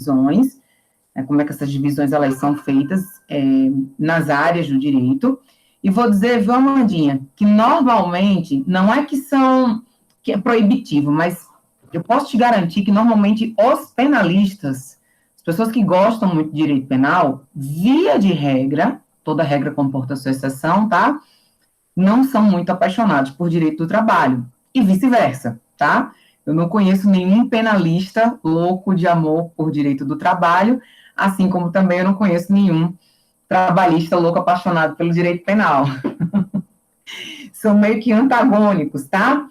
divisões, né, como é que essas divisões elas são feitas nas áreas do direito. E vou dizer, viu, Amandinha, que normalmente, não é que é proibitivo, mas eu posso te garantir que normalmente os penalistas, as pessoas que gostam muito de direito penal, via de regra, toda regra comporta sua exceção, tá? Não são muito apaixonados por direito do trabalho, e vice-versa, tá? Eu não conheço nenhum penalista louco de amor por direito do trabalho, assim como também eu não conheço nenhum trabalhista louco apaixonado pelo direito penal. São meio que antagônicos, tá?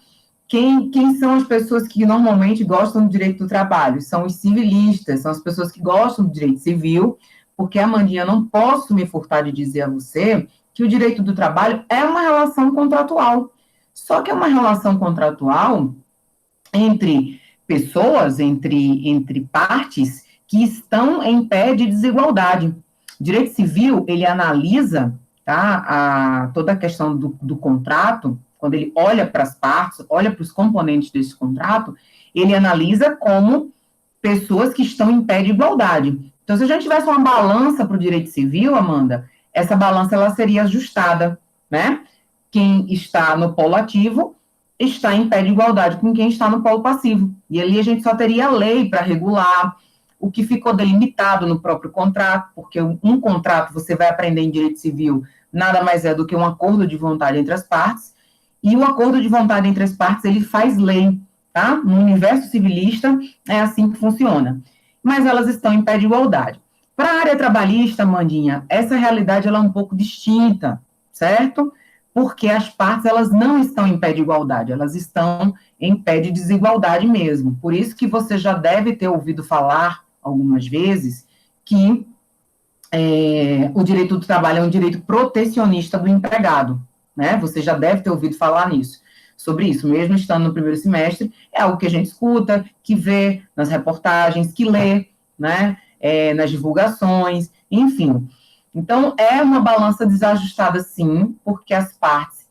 Quem são as pessoas que normalmente gostam do direito do trabalho? São os civilistas, são as pessoas que gostam do direito civil, porque, Amandinha, eu não posso me furtar de dizer a você que o direito do trabalho é uma relação contratual. Só que é uma relação contratual entre pessoas, entre partes que estão em pé de desigualdade. O direito civil, ele analisa, tá, toda a questão do contrato, quando ele olha para as partes, olha para os componentes desse contrato, ele analisa como pessoas que estão em pé de igualdade. Então, se a gente tivesse uma balança para o direito civil, Amanda, essa balança ela seria ajustada, né? Quem está no polo ativo está em pé de igualdade com quem está no polo passivo. E ali a gente só teria a lei para regular o que ficou delimitado no próprio contrato, porque um contrato, você vai aprender em direito civil, nada mais é do que um acordo de vontade entre as partes, e o acordo de vontade entre as partes, ele faz lei, tá? No universo civilista, é assim que funciona. Mas elas estão em pé de igualdade. Para a área trabalhista, Mandinha, essa realidade ela é um pouco distinta, certo? Porque as partes, elas não estão em pé de igualdade, elas estão em pé de desigualdade mesmo. Por isso que você já deve ter ouvido falar, algumas vezes, que o direito do trabalho é um direito protecionista do empregado, né? Você já deve ter ouvido falar nisso, sobre isso, mesmo estando no primeiro semestre, é algo que a gente escuta, que vê nas reportagens, que lê, né? Nas divulgações, enfim. Então, é uma balança desajustada, sim, porque as partes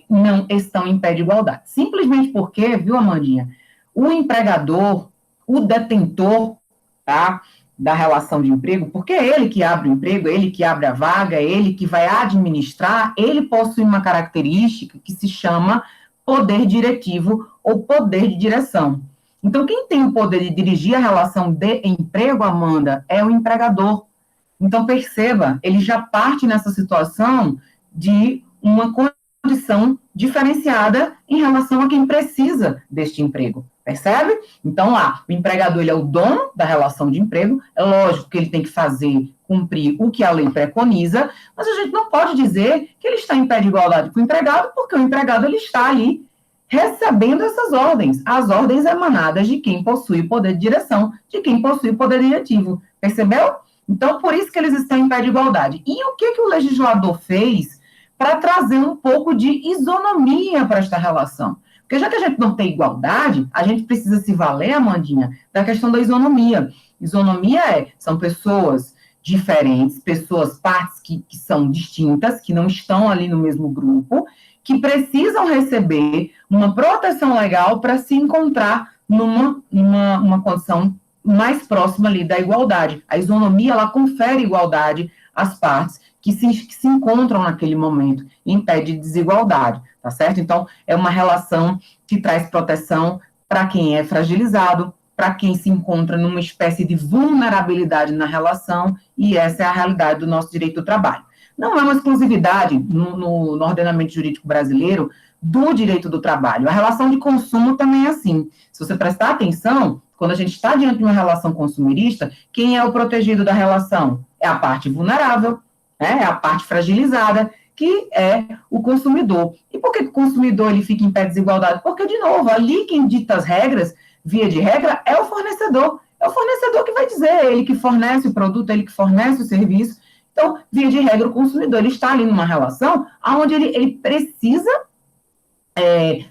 não estão em pé de igualdade. Simplesmente porque, viu, Amandinha, o empregador, o detentor, tá, da relação de emprego, porque é ele que abre o emprego, é ele que abre a vaga, é ele que vai administrar, ele possui uma característica que se chama poder diretivo ou poder de direção. Então, quem tem o poder de dirigir a relação de emprego, Amanda, é o empregador. Então, perceba, ele já parte nessa situação de uma condição diferenciada em relação a quem precisa deste emprego, percebe? Então, lá, o empregador, ele é o dono da relação de emprego, é lógico que ele tem que fazer, cumprir o que a lei preconiza, mas a gente não pode dizer que ele está em pé de igualdade com o empregado, porque o empregado, ele está ali recebendo essas ordens, as ordens emanadas de quem possui o poder de direção, de quem possui o poder diretivo, percebeu? Então, por isso que eles estão em pé de igualdade. E o que o legislador fez para trazer um pouco de isonomia para esta relação? Porque já que a gente não tem igualdade, a gente precisa se valer, Amandinha, da questão da isonomia. Isonomia são pessoas diferentes, pessoas, partes que são distintas, que não estão ali no mesmo grupo, que precisam receber uma proteção legal para se encontrar numa condição mais próxima ali da igualdade. A isonomia, ela confere igualdade às partes que se encontram naquele momento, impede desigualdade, tá certo? Então, é uma relação que traz proteção para quem é fragilizado, para quem se encontra numa espécie de vulnerabilidade na relação, e essa é a realidade do nosso direito do trabalho. Não é uma exclusividade no ordenamento jurídico brasileiro do direito do trabalho. A relação de consumo também é assim. Se você prestar atenção, quando a gente está diante de uma relação consumerista, quem é o protegido da relação? É a parte vulnerável, né? É a parte fragilizada, que é o consumidor. E por que o consumidor ele fica em pé de desigualdade? Porque, de novo, ali quem dita as regras, via de regra, é o fornecedor. É o fornecedor que vai dizer, ele que fornece o produto, ele que fornece o serviço. Então, via de regra, o consumidor ele está ali numa relação onde ele precisa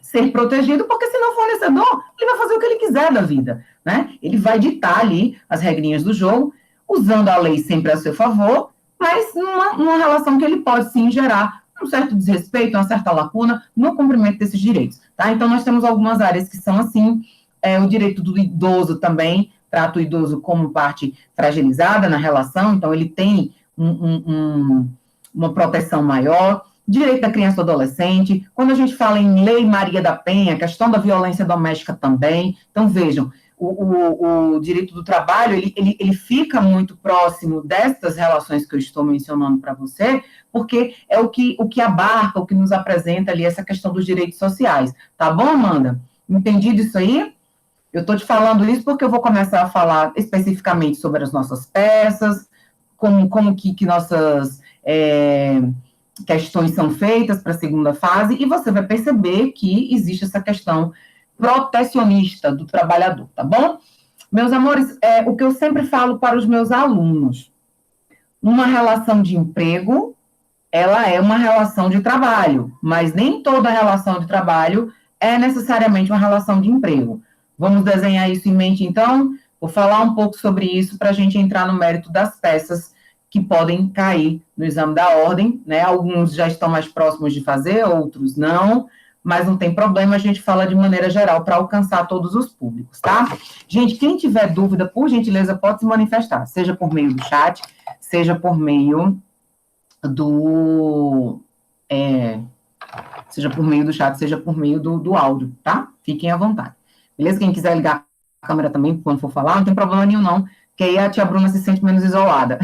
ser protegido, porque senão o fornecedor ele vai fazer o que ele quiser da vida, né? Ele vai ditar ali as regrinhas do jogo, usando a lei sempre a seu favor, mas numa relação que ele pode sim gerar um certo desrespeito, uma certa lacuna no cumprimento desses direitos, tá? Então, nós temos algumas áreas que são assim, o direito do idoso também trata o idoso como parte fragilizada na relação, então ele tem uma proteção maior. Direito da criança e do adolescente. Quando a gente fala em Lei Maria da Penha, a questão da violência doméstica também. Então, vejam, o direito do trabalho, ele fica muito próximo dessas relações que eu estou mencionando para você, porque é o que abarca, o que nos apresenta ali essa questão dos direitos sociais. Tá bom, Amanda? Entendido isso aí? Eu estou te falando isso porque eu vou começar a falar especificamente sobre as nossas peças, como que nossas questões são feitas para a segunda fase, e você vai perceber que existe essa questão protecionista do trabalhador, tá bom? Meus amores, o que eu sempre falo para os meus alunos, uma relação de emprego, ela é uma relação de trabalho, mas nem toda relação de trabalho é necessariamente uma relação de emprego. Vamos desenhar isso em mente, então? Vou falar um pouco sobre isso para a gente entrar no mérito das peças que podem cair no exame da ordem, né? Alguns já estão mais próximos de fazer, outros não, mas não tem problema, a gente fala de maneira geral para alcançar todos os públicos, tá? Gente, quem tiver dúvida, por gentileza, pode se manifestar, seja por meio do chat, seja por meio do... seja por meio do chat, seja por meio do áudio, tá? Fiquem à vontade. Beleza? Quem quiser ligar a câmera também, quando for falar, não tem problema nenhum, não, que aí a tia Bruna se sente menos isolada.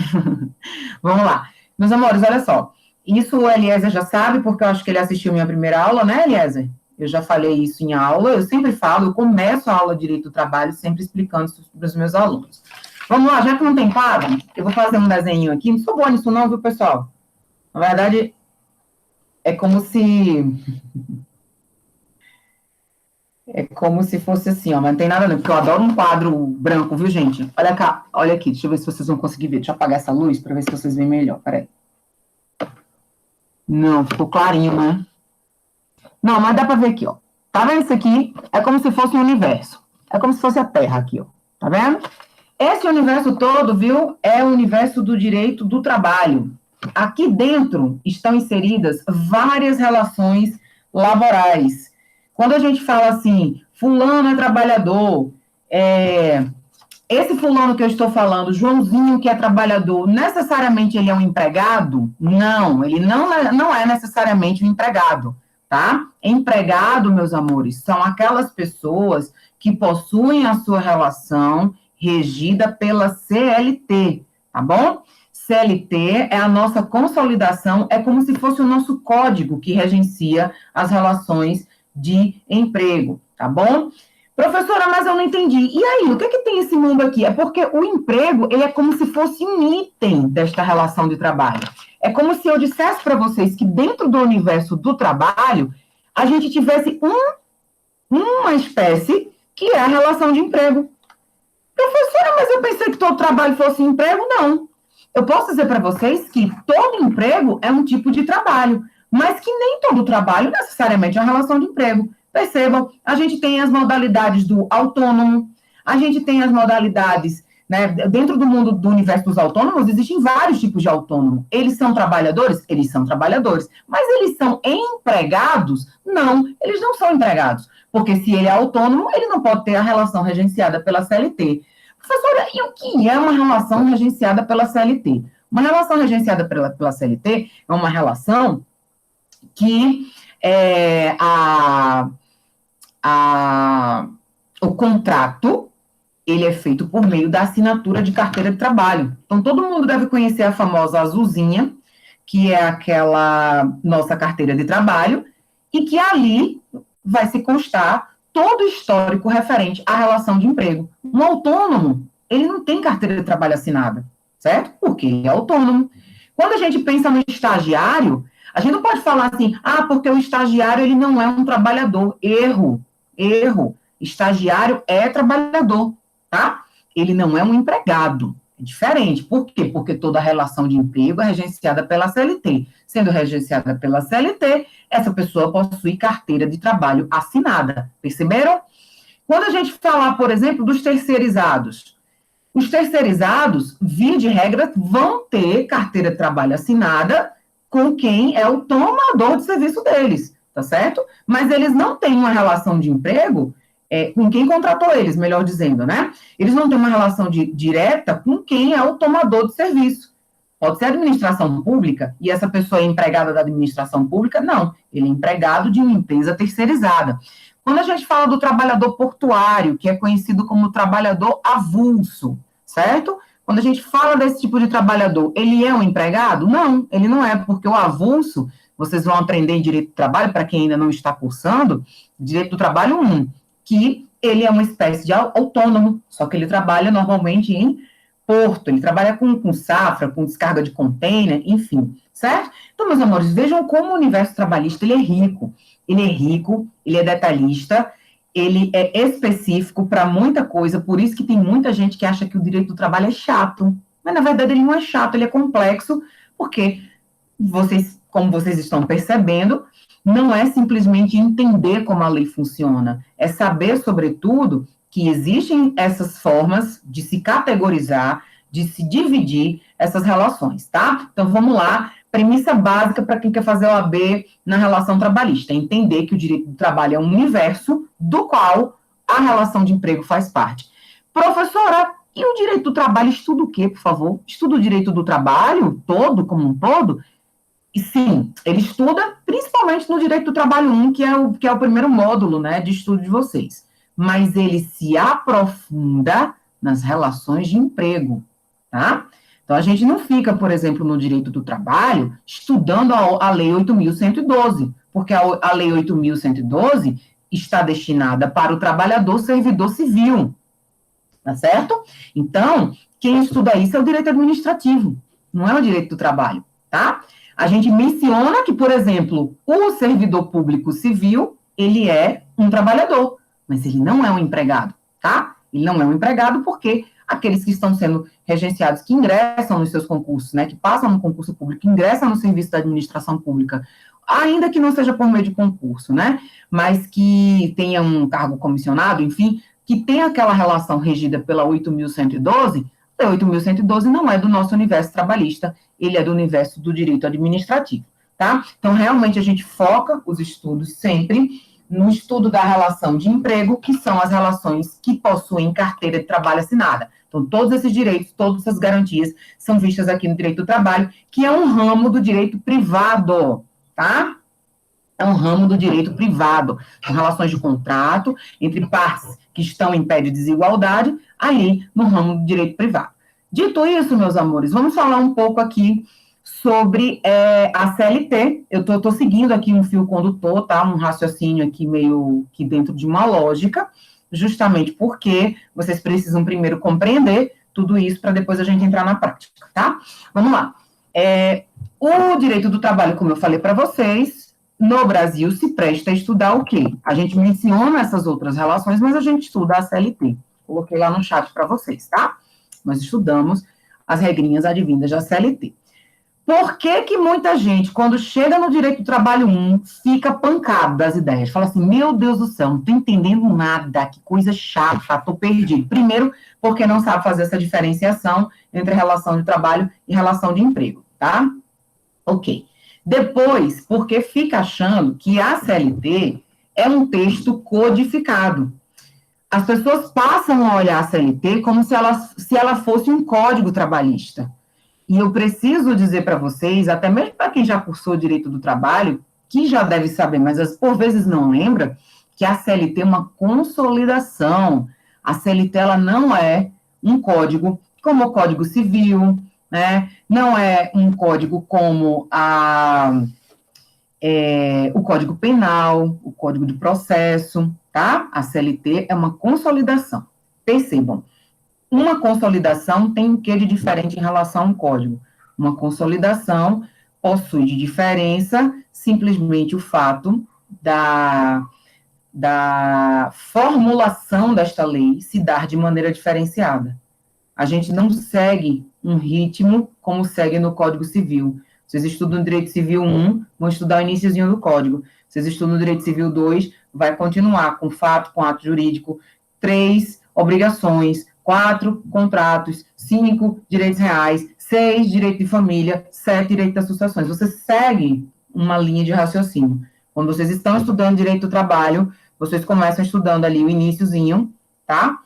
Vamos lá. Meus amores, olha só. Isso o Eliezer já sabe, porque eu acho que ele assistiu minha primeira aula, né, Eliezer? Eu já falei isso em aula, eu sempre falo, eu começo a aula de Direito do Trabalho sempre explicando isso para os meus alunos. Vamos lá, já que não tem quadro, eu vou fazer um desenho aqui. Não sou boa nisso não, viu, pessoal? Na verdade, é como se fosse assim, ó, mas não tem nada não, porque eu adoro um quadro branco, viu, gente? Olha cá, olha aqui, deixa eu ver se vocês vão conseguir ver. Deixa eu apagar essa luz para ver se vocês veem melhor, peraí. Não, ficou clarinho, né? Não, mas dá para ver aqui, ó. Tá vendo isso aqui? É como se fosse um universo. É como se fosse a Terra aqui, ó. Tá vendo? Esse universo todo, viu, é o universo do direito do trabalho. Aqui dentro estão inseridas várias relações laborais. Quando a gente fala assim, fulano é trabalhador, esse fulano que eu estou falando, Joãozinho que é trabalhador, necessariamente ele é um empregado? Não, ele não é necessariamente um empregado, tá? Empregado, meus amores, são aquelas pessoas que possuem a sua relação regida pela CLT, tá bom? CLT é a nossa consolidação, é como se fosse o nosso código que regencia as relações de emprego, tá bom? Professora, mas eu não entendi. E aí, o que tem esse mundo aqui? É porque o emprego, ele é como se fosse um item desta relação de trabalho. É como se eu dissesse para vocês que dentro do universo do trabalho, a gente tivesse uma espécie que é a relação de emprego. Professora, mas eu pensei que todo trabalho fosse emprego? Não. Eu posso dizer para vocês que todo emprego é um tipo de trabalho, mas que nem todo trabalho necessariamente é uma relação de emprego. Percebam, a gente tem as modalidades do autônomo, a gente tem as modalidades, né, dentro do mundo do universo dos autônomos, existem vários tipos de autônomo. Eles são trabalhadores? Eles são trabalhadores. Mas eles são empregados? Não, eles não são empregados. Porque se ele é autônomo, ele não pode ter a relação regenciada pela CLT. Professora, e o que é uma relação regenciada pela CLT? Uma relação regenciada pela CLT é uma relação que o contrato, ele é feito por meio da assinatura de carteira de trabalho. Então, todo mundo deve conhecer a famosa azulzinha, que é aquela nossa carteira de trabalho, e que ali vai se constar todo o histórico referente à relação de emprego. Um autônomo, ele não tem carteira de trabalho assinada, certo? Porque ele é autônomo. Quando a gente pensa no estagiário, a gente não pode falar assim, porque o estagiário ele não é um trabalhador. Erro. Estagiário é trabalhador, tá? Ele não é um empregado. É diferente. Por quê? Porque toda relação de emprego é regenciada pela CLT. Sendo regenciada pela CLT, essa pessoa possui carteira de trabalho assinada. Perceberam? Quando a gente falar, por exemplo, dos terceirizados, os terceirizados, via de regra, vão ter carteira de trabalho assinada com quem é o tomador de serviço deles, tá certo? Mas eles não têm uma relação de emprego com quem contratou eles, melhor dizendo, né? Eles não têm uma relação direta com quem é o tomador de serviço. Pode ser a administração pública, e essa pessoa é empregada da administração pública? Não, ele é empregado de uma empresa terceirizada. Quando a gente fala do trabalhador portuário, que é conhecido como trabalhador avulso, certo? Quando a gente fala desse tipo de trabalhador, ele é um empregado? Não, ele não é, porque o avulso, vocês vão aprender em Direito do Trabalho, para quem ainda não está cursando, Direito do Trabalho 1, que ele é uma espécie de autônomo, só que ele trabalha normalmente em porto, ele trabalha com safra, com descarga de container, enfim, certo? Então, meus amores, vejam como o universo trabalhista, ele é rico, ele é detalhista, ele é específico para muita coisa, por isso que tem muita gente que acha que o direito do trabalho é chato, mas na verdade ele não é chato, ele é complexo, porque vocês, como vocês estão percebendo, não é simplesmente entender como a lei funciona, é saber, sobretudo, que existem essas formas de se categorizar, de se dividir essas relações, tá? Então, vamos lá. Premissa básica para quem quer fazer OAB na relação trabalhista, é entender que o direito do trabalho é um universo do qual a relação de emprego faz parte. Professora, e o direito do trabalho estuda o quê, por favor? Estuda o direito do trabalho todo, como um todo? E sim, ele estuda principalmente no direito do trabalho 1, que é o primeiro módulo, né, de estudo de vocês. Mas ele se aprofunda nas relações de emprego, tá? Então, a gente não fica, por exemplo, no direito do trabalho, estudando a Lei 8.112, porque a Lei 8.112 está destinada para o trabalhador servidor civil, tá certo? Então, quem estuda isso é o direito administrativo, não é o direito do trabalho, tá? A gente menciona que, por exemplo, o servidor público civil, ele é um trabalhador, mas ele não é um empregado, tá? Ele não é um empregado porque aqueles que estão sendo regenciados, que ingressam nos seus concursos, né, que passam no concurso público, que ingressam no serviço da administração pública, ainda que não seja por meio de concurso, né, mas que tenha um cargo comissionado, enfim, que tenha aquela relação regida pela 8.112, a 8.112 não é do nosso universo trabalhista, ele é do universo do direito administrativo, tá? Então, realmente, a gente foca os estudos sempre no estudo da relação de emprego, que são as relações que possuem carteira de trabalho assinada. Então, todos esses direitos, todas essas garantias são vistas aqui no direito do trabalho, que é um ramo do direito privado, tá? É um ramo do direito privado, com relações de contrato entre partes que estão em pé de desigualdade, ali no ramo do direito privado. Dito isso, meus amores, vamos falar um pouco aqui sobre a CLT. Eu estou seguindo aqui um fio condutor, tá? Um raciocínio aqui meio que dentro de uma lógica, justamente porque vocês precisam primeiro compreender tudo isso para depois a gente entrar na prática, tá? Vamos lá. O direito do trabalho, como eu falei para vocês, no Brasil se presta a estudar o quê? A gente menciona essas outras relações, mas a gente estuda a CLT. Coloquei lá no chat para vocês, tá? Nós estudamos as regrinhas advindas da CLT. Por que muita gente, quando chega no direito do trabalho 1, fica pancado das ideias? Fala assim, meu Deus do céu, não estou entendendo nada, que coisa chata, estou perdido. Primeiro, porque não sabe fazer essa diferenciação entre relação de trabalho e relação de emprego, tá? Ok. Depois, porque fica achando que a CLT é um texto codificado. As pessoas passam a olhar a CLT como se ela fosse um código trabalhista. E eu preciso dizer para vocês, até mesmo para quem já cursou Direito do Trabalho, que já deve saber, mas por vezes não lembra, que a CLT é uma consolidação. A CLT ela não é um código como o Código Civil, né? Não é um código como o Código Penal, o Código de Processo, tá? A CLT é uma consolidação. Percebam, uma consolidação tem o que de diferente em relação a um código? Uma consolidação possui de diferença simplesmente o fato da formulação desta lei se dar de maneira diferenciada. A gente não segue um ritmo como segue no Código Civil. Vocês estudam no Direito Civil 1, vão estudar o iniciozinho do Código. Vocês estudam no Direito Civil 2, vai continuar com fato, com ato jurídico. 3, obrigações. 4, contratos. 5, direitos reais. 6, direito de família. 7, direito das sucessões. Você segue uma linha de raciocínio. Quando vocês estão estudando direito do trabalho, Vocês começam estudando ali o iniciozinho, tá?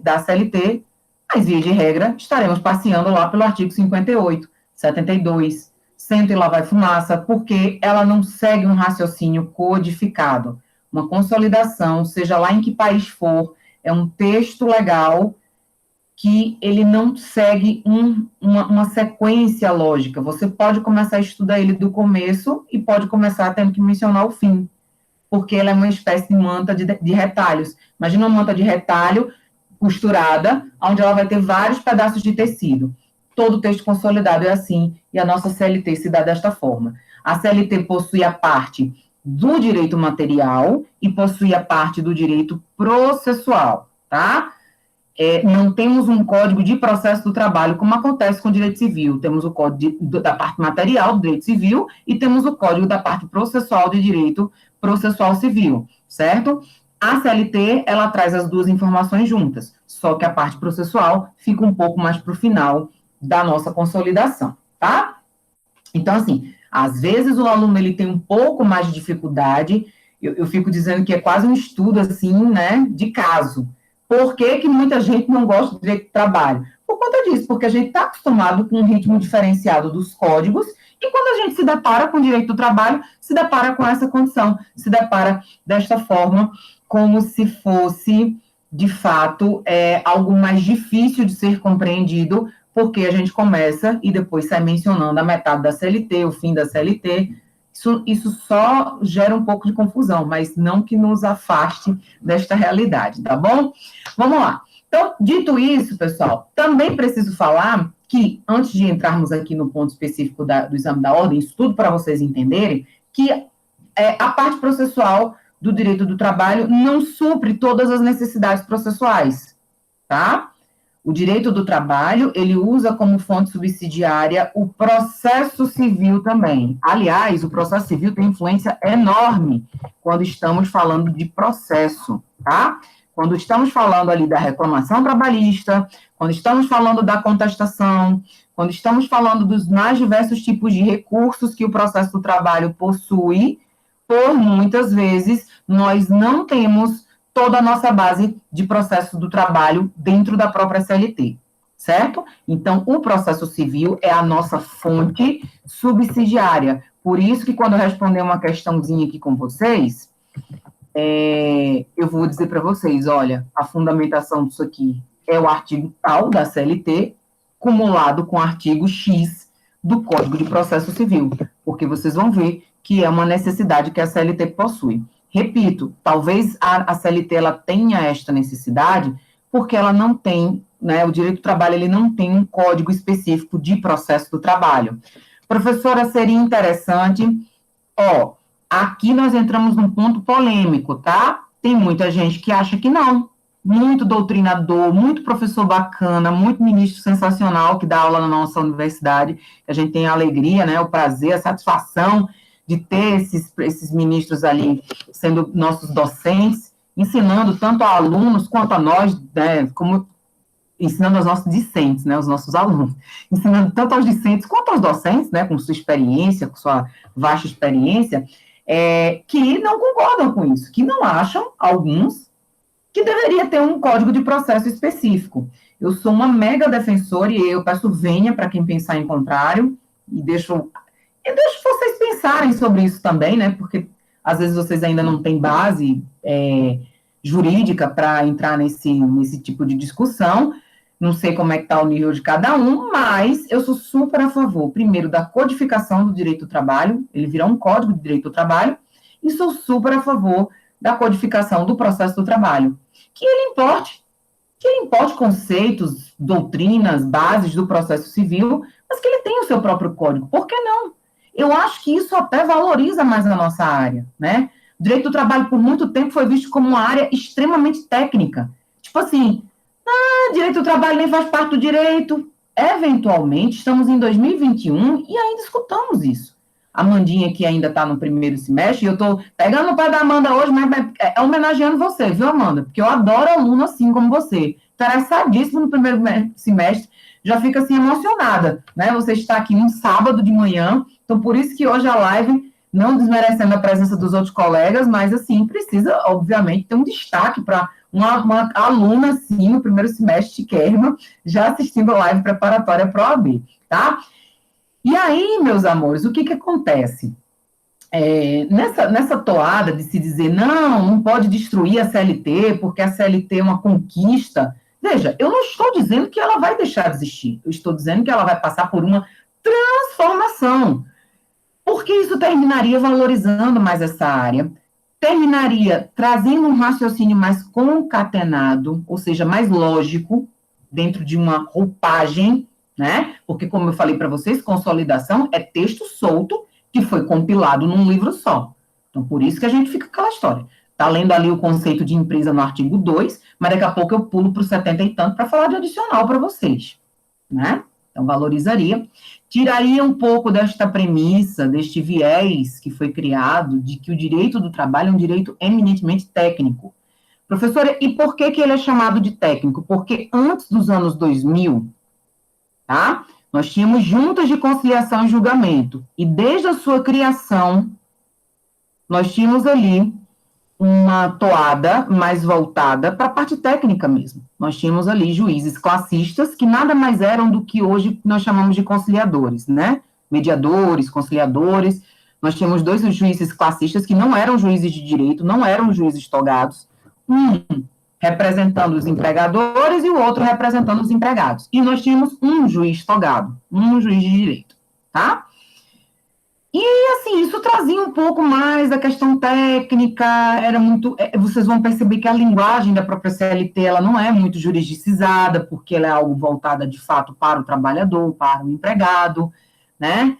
Da CLT, mas, via de regra, estaremos passeando lá pelo artigo 58, 72, senta e lá vai fumaça, porque ela não segue um raciocínio codificado. Uma consolidação, seja lá em que país for, é um texto legal que ele não segue uma sequência lógica. Você pode começar a estudar ele do começo e pode começar tendo que mencionar o fim, porque ela é uma espécie de manta de retalhos. Imagina uma manta de retalho costurada, onde ela vai ter vários pedaços de tecido. Todo texto consolidado é assim, e a nossa CLT se dá desta forma. A CLT possui a parte do direito material e possui a parte do direito processual, tá? Não temos um código de processo do trabalho, como acontece com o direito civil. Temos o código da parte material do direito civil e temos o código da parte processual de direito processual civil, certo? A CLT, ela traz as duas informações juntas, só que a parte processual fica um pouco mais para o final da nossa consolidação, tá? Então, assim, às vezes o aluno ele tem um pouco mais de dificuldade, eu fico dizendo que é quase um estudo, assim, né, de caso. Por que muita gente não gosta do direito do trabalho? Por conta disso, porque a gente está acostumado com um ritmo diferenciado dos códigos, e quando a gente se depara com o direito do trabalho, se depara com essa condição, se depara desta forma, como se fosse, de fato, algo mais difícil de ser compreendido, porque a gente começa e depois sai mencionando a metade da CLT, o fim da CLT. Isso só gera um pouco de confusão, mas não que nos afaste desta realidade, tá bom? Vamos lá. Então, dito isso, pessoal, também preciso falar que, antes de entrarmos aqui no ponto específico do exame da ordem, isso tudo para vocês entenderem, que a parte processual do direito do trabalho não supre todas as necessidades processuais, tá? O direito do trabalho, ele usa como fonte subsidiária o processo civil também. Aliás, o processo civil tem influência enorme quando estamos falando de processo, tá? Quando estamos falando ali da reclamação trabalhista, quando estamos falando da contestação, quando estamos falando dos mais diversos tipos de recursos que o processo do trabalho possui, por muitas vezes nós não temos toda a nossa base de processo do trabalho dentro da própria CLT, certo? Então, o processo civil é a nossa fonte subsidiária. Por isso que quando eu responder uma questãozinha aqui com vocês, eu vou dizer para vocês, olha, a fundamentação disso aqui é o artigo tal da CLT, cumulado com o artigo X do Código de Processo Civil, porque vocês vão ver que é uma necessidade que a CLT possui. Repito, talvez a CLT ela tenha esta necessidade porque ela não tem, né, o direito do trabalho ele não tem um código específico de processo do trabalho. Professora, seria interessante, aqui nós entramos num ponto polêmico, tá? Tem muita gente que acha que não, muito doutrinador, muito professor bacana, muito ministro sensacional que dá aula na nossa universidade, a gente tem a alegria, né, o prazer, a satisfação de ter esses ministros ali sendo nossos docentes, ensinando tanto a alunos quanto a nós, né, como ensinando aos nossos discentes, né, os nossos alunos, ensinando tanto aos discentes quanto aos docentes, né, com sua experiência, com sua vasta experiência, que não concordam com isso, que não acham, alguns, que deveria ter um código de processo específico. Eu sou uma mega defensora e eu peço venha para quem pensar em contrário, e deixo vocês pensarem sobre isso também, né? Porque às vezes vocês ainda não têm base jurídica para entrar nesse tipo de discussão. Não sei como é que está o nível de cada um, mas eu sou super a favor, primeiro, da codificação do direito do trabalho, ele virá um código de direito do trabalho, e sou super a favor da codificação do processo do trabalho. Que ele importe conceitos, doutrinas, bases do processo civil, mas que ele tenha o seu próprio código. Por que não? Eu acho que isso até valoriza mais a nossa área, né? O direito do trabalho, por muito tempo, foi visto como uma área extremamente técnica. Tipo assim, direito do trabalho nem faz parte do direito. Eventualmente, estamos em 2021 e ainda escutamos isso. A Amandinha, que ainda está no primeiro semestre, e eu estou pegando o pé da Amanda hoje, mas homenageando você, viu, Amanda? Porque eu adoro aluno assim como você. Interessadíssimo no primeiro semestre, já fica assim emocionada, né? Você está aqui num sábado de manhã, então por isso que hoje a live, não desmerecendo a presença dos outros colegas, mas, assim, precisa, obviamente, ter um destaque para uma aluna, assim, no primeiro semestre de Kerma, já assistindo a live preparatória para a OAB, tá? E aí, meus amores, o que acontece? Nessa toada de se dizer, não pode destruir a CLT, porque a CLT é uma conquista. Veja, eu não estou dizendo que ela vai deixar de existir, eu estou dizendo que ela vai passar por uma transformação, porque isso terminaria valorizando mais essa área, terminaria trazendo um raciocínio mais concatenado, ou seja, mais lógico, dentro de uma roupagem, né? Porque, como eu falei para vocês, consolidação é texto solto que foi compilado num livro só. Então, por isso que a gente fica com aquela história. Está lendo ali o conceito de empresa no artigo 2, mas daqui a pouco eu pulo para o 70 e tanto para falar de adicional para vocês, né? Então, valorizaria. Tiraria um pouco desta premissa, deste viés que foi criado, de que o direito do trabalho é um direito eminentemente técnico. Professora, e por que ele é chamado de técnico? Porque antes dos anos 2000, tá? Nós tínhamos juntas de conciliação e julgamento, e desde a sua criação, nós tínhamos ali uma toada mais voltada para a parte técnica mesmo. Nós tínhamos ali juízes classistas, que nada mais eram do que hoje nós chamamos de conciliadores, né? Mediadores, conciliadores. Nós tínhamos dois juízes classistas que não eram juízes de direito, não eram juízes togados. Um representando os empregadores e o outro representando os empregados. E nós tínhamos um juiz togado, um juiz de direito, tá? E, assim, isso trazia um pouco mais a questão técnica, era muito... Vocês vão perceber que a linguagem da própria CLT, ela não é muito juridicizada, porque ela é algo voltada, de fato, para o trabalhador, para o empregado, né?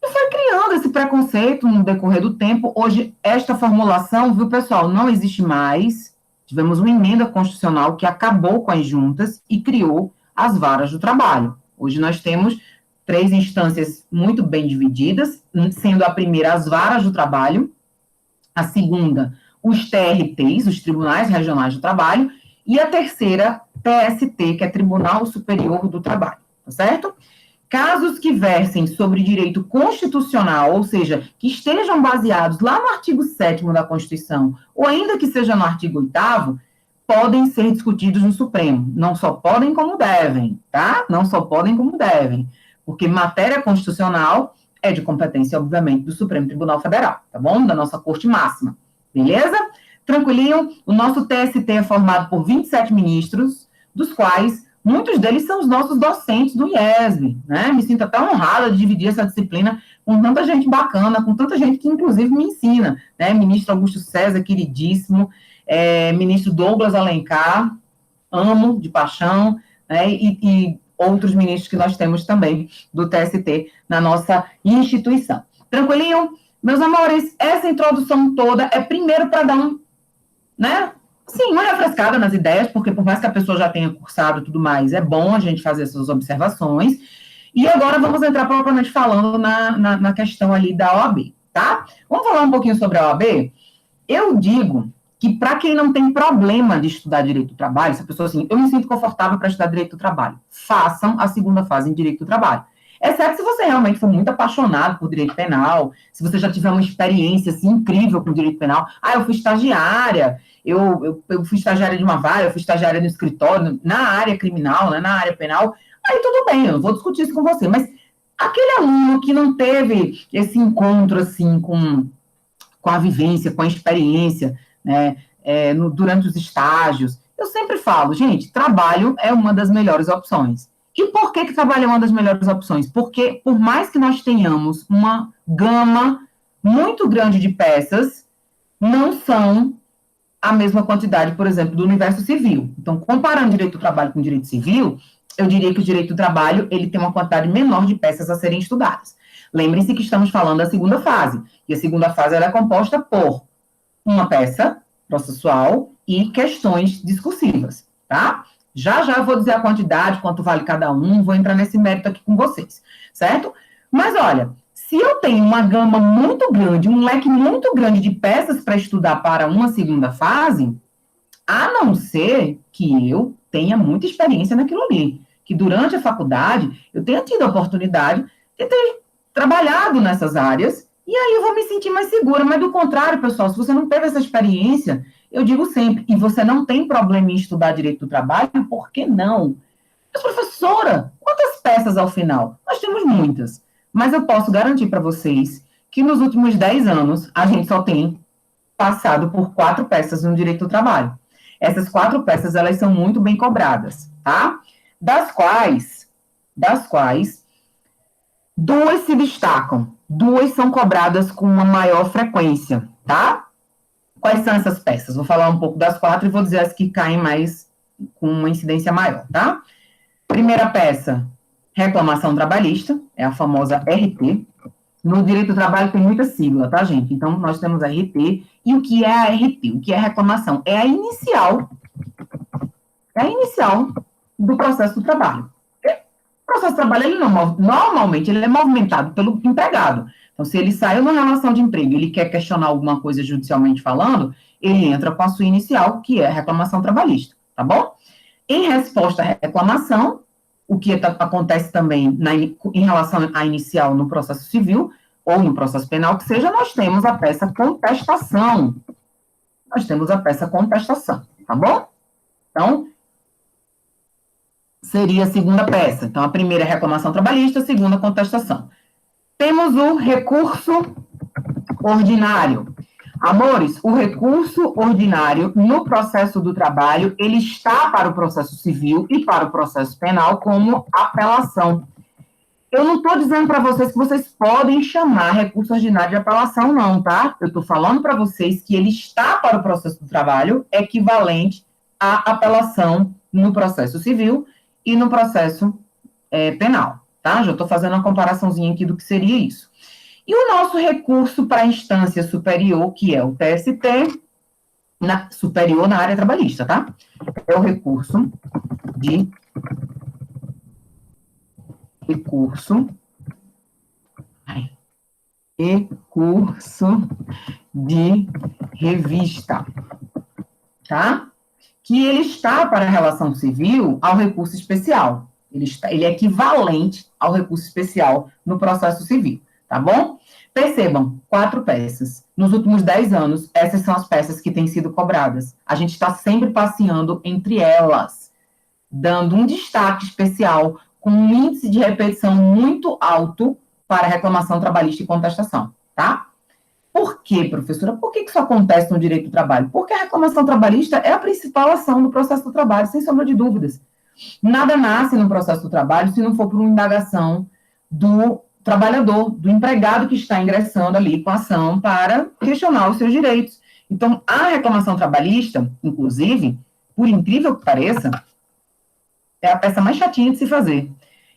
E foi criando esse preconceito no decorrer do tempo. Hoje, esta formulação, viu, pessoal, não existe mais. Tivemos uma emenda constitucional que acabou com as juntas e criou as varas do trabalho. Hoje nós temos 3 instâncias muito bem divididas, sendo a primeira as varas do trabalho, a segunda os TRTs, os Tribunais Regionais do Trabalho, e a terceira, TST, que é Tribunal Superior do Trabalho, tá certo? Casos que versem sobre direito constitucional, ou seja, que estejam baseados lá no artigo 7º da Constituição, ou ainda que seja no artigo 8º, podem ser discutidos no Supremo. Não só podem, como devem, tá? Não só podem, como devem. Porque matéria constitucional é de competência, obviamente, do Supremo Tribunal Federal, tá bom? Da nossa Corte Máxima. Beleza? Tranquilinho? O nosso TST é formado por 27 ministros, dos quais muitos deles são os nossos docentes do IESB, né? Me sinto até honrada de dividir essa disciplina com tanta gente bacana, com tanta gente que, inclusive, me ensina, né? Ministro Augusto César, queridíssimo, ministro Douglas Alencar, amo de paixão, né? E outros ministros que nós temos também do TST na nossa instituição. Tranquilinho? Meus amores, essa introdução toda é primeiro para dar né? Sim, uma refrescada nas ideias, porque por mais que a pessoa já tenha cursado e tudo mais, é bom a gente fazer essas observações. E agora vamos entrar propriamente falando na questão ali da OAB, tá? Vamos falar um pouquinho sobre a OAB? Eu digo que para quem não tem problema de estudar direito do trabalho, se a pessoa assim, eu me sinto confortável para estudar direito do trabalho, façam a segunda fase em direito do trabalho. Exceto se você realmente for muito apaixonado por direito penal, se você já tiver uma experiência assim, incrível com direito penal. Eu fui estagiária, eu fui estagiária de uma vara, eu fui estagiária no escritório, na área criminal, né, na área penal. Aí tudo bem, eu não vou discutir isso com você. Mas aquele aluno que não teve esse encontro assim com a vivência, com a experiência, né, durante os estágios, eu sempre falo, gente, trabalho é uma das melhores opções. E por que trabalho é uma das melhores opções? Porque, por mais que nós tenhamos uma gama muito grande de peças, não são a mesma quantidade, por exemplo, do universo civil. Então, comparando direito do trabalho com direito civil, eu diria que o direito do trabalho ele tem uma quantidade menor de peças a serem estudadas. Lembrem-se que estamos falando da segunda fase, e a segunda fase ela é composta por uma peça processual e questões discursivas, tá? Já eu vou dizer a quantidade, quanto vale cada um, vou entrar nesse mérito aqui com vocês, certo? Mas olha, se eu tenho uma gama muito grande, um leque muito grande de peças para estudar para uma segunda fase, a não ser que eu tenha muita experiência naquilo ali, que durante a faculdade eu tenha tido a oportunidade de ter trabalhado nessas áreas E aí eu vou me sentir mais segura. Mas, do contrário, pessoal, se você não teve essa experiência, eu digo sempre, e você não tem problema em estudar direito do trabalho, por que não? Mas, professora, quantas peças ao final? Nós temos muitas. Mas eu posso garantir para vocês que nos últimos 10 anos, a gente só tem passado por 4 peças no direito do trabalho. Essas 4 peças, elas são muito bem cobradas, tá? Das quais 2 se destacam, 2 são cobradas com uma maior frequência, tá? Quais são essas peças? Vou falar um pouco das 4 e vou dizer as que caem mais com uma incidência maior, tá? Primeira peça, reclamação trabalhista, é a famosa RT. No direito do trabalho tem muita sigla, tá, gente? Então, nós temos a RT. E o que é a RT? O que é a reclamação? É a inicial do processo do trabalho. O processo de trabalho, ele não, normalmente, ele é movimentado pelo empregado. Então, se ele saiu numa relação de emprego, ele quer questionar alguma coisa judicialmente falando, ele entra com a sua inicial, que é a reclamação trabalhista, tá bom? Em resposta à reclamação, o que acontece também em relação à inicial no processo civil, ou no processo penal, que seja, nós temos a peça contestação. Tá bom? Então, seria a segunda peça. Então, a primeira é reclamação trabalhista, a segunda, contestação. Temos o recurso ordinário. Amores, o recurso ordinário no processo do trabalho, ele está para o processo civil e para o processo penal como apelação. Eu não estou dizendo para vocês que vocês podem chamar recurso ordinário de apelação, não, tá? Eu estou falando para vocês que ele está para o processo do trabalho equivalente à apelação no processo civil e no processo penal, tá? Já estou fazendo uma comparaçãozinha aqui do que seria isso. E o nosso recurso para a instância superior, que é o TST, superior na área trabalhista, tá? É o recurso de revista, tá? Que ele está para a relação civil ao recurso especial. Ele é equivalente ao recurso especial no processo civil, tá bom? Percebam, 4 peças. Nos últimos 10 anos, essas são as peças que têm sido cobradas. A gente está sempre passeando entre elas, dando um destaque especial, com um índice de repetição muito alto para reclamação trabalhista e contestação, tá? Por quê, professora? Por que isso acontece no direito do trabalho? Porque a reclamação trabalhista é a principal ação do processo do trabalho, sem sombra de dúvidas. Nada nasce no processo do trabalho se não for por uma indagação do trabalhador, do empregado que está ingressando ali com a ação para questionar os seus direitos. Então, a reclamação trabalhista, inclusive, por incrível que pareça, é a peça mais chatinha de se fazer.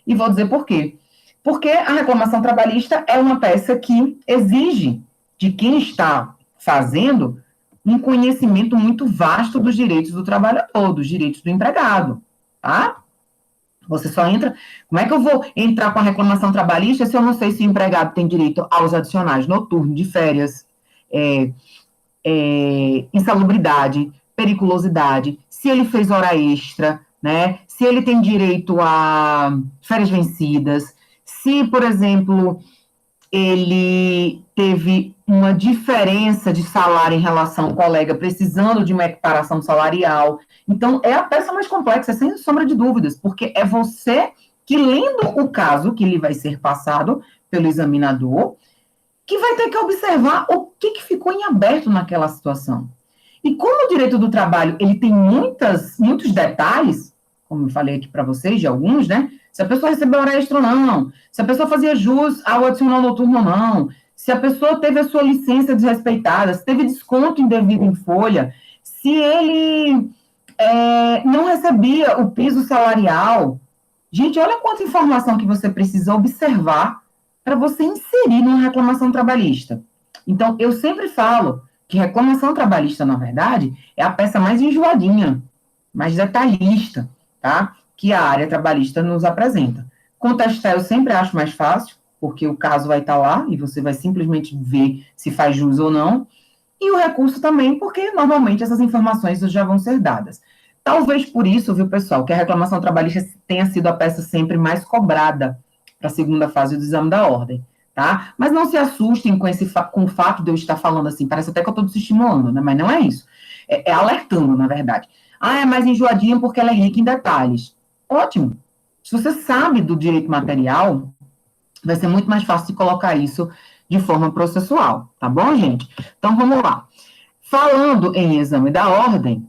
E vou dizer por quê. Porque a reclamação trabalhista é uma peça que exige de quem está fazendo um conhecimento muito vasto dos direitos do trabalhador, dos direitos do empregado, tá? Você só entra... Como é que eu vou entrar com a reclamação trabalhista se eu não sei se o empregado tem direito aos adicionais noturno, de férias, insalubridade, periculosidade, se ele fez hora extra, né? Se ele tem direito a férias vencidas, se, por exemplo, ele teve uma diferença de salário em relação ao colega, precisando de uma equiparação salarial. Então, é a peça mais complexa, sem sombra de dúvidas, porque é você que, lendo o caso que lhe vai ser passado pelo examinador, que vai ter que observar o que ficou em aberto naquela situação. E como o direito do trabalho, ele tem muitos detalhes, como eu falei aqui para vocês, de alguns, né? Se a pessoa recebeu hora extra ou não, se a pessoa fazia jus ao adicional noturno ou não, se a pessoa teve a sua licença desrespeitada, se teve desconto indevido em folha, se ele não recebia o piso salarial. Gente, olha quanta informação que você precisa observar para você inserir numa reclamação trabalhista. Então, eu sempre falo que reclamação trabalhista, na verdade, é a peça mais enjoadinha, mais detalhista, tá? Que a área trabalhista nos apresenta. Contestar eu sempre acho mais fácil, porque o caso vai estar lá e você vai simplesmente ver se faz jus ou não. E o recurso também, porque normalmente essas informações já vão ser dadas. Talvez por isso, viu, pessoal, que a reclamação trabalhista tenha sido a peça sempre mais cobrada para a segunda fase do exame da ordem, tá? tá? Mas não se assustem com o fato de eu estar falando assim, parece até que eu estou desestimulando, né? Mas não é isso. É alertando, na verdade. Ah, é mais enjoadinha porque ela é rica em detalhes. Ótimo. Se você sabe do direito material, vai ser muito mais fácil de colocar isso de forma processual, tá bom, gente? Então, vamos lá. Falando em exame da ordem,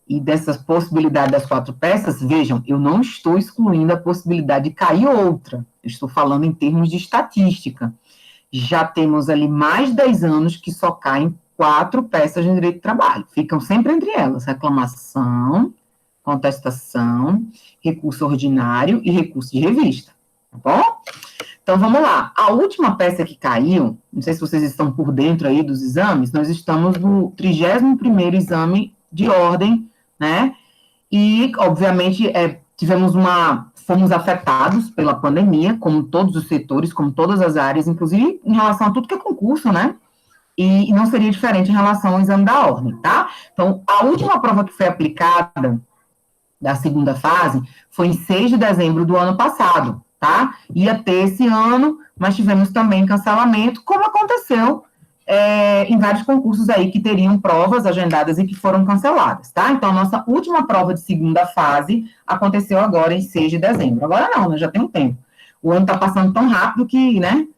e dessas possibilidades das 4 peças, vejam, eu não estou excluindo a possibilidade de cair outra, eu estou falando em termos de estatística. Já temos ali mais de 10 anos que só caem 4 peças de direito do trabalho, ficam sempre entre elas, reclamação, contestação, recurso ordinário e recurso de revista, tá bom? Então, vamos lá. A última peça que caiu, não sei se vocês estão por dentro aí dos exames, nós estamos no 31º exame de ordem, né? E, obviamente, fomos afetados pela pandemia, como todos os setores, como todas as áreas, inclusive em relação a tudo que é concurso, né? E não seria diferente em relação ao exame da ordem, tá? Então, a última prova que foi aplicada da segunda fase foi em 6 de dezembro do ano passado, tá? Ia ter esse ano, mas tivemos também cancelamento, como aconteceu em vários concursos aí que teriam provas agendadas e que foram canceladas, tá? Então, a nossa última prova de segunda fase aconteceu agora em 6 de dezembro. Agora não, né? Já tem um tempo. O ano tá passando tão rápido que, né?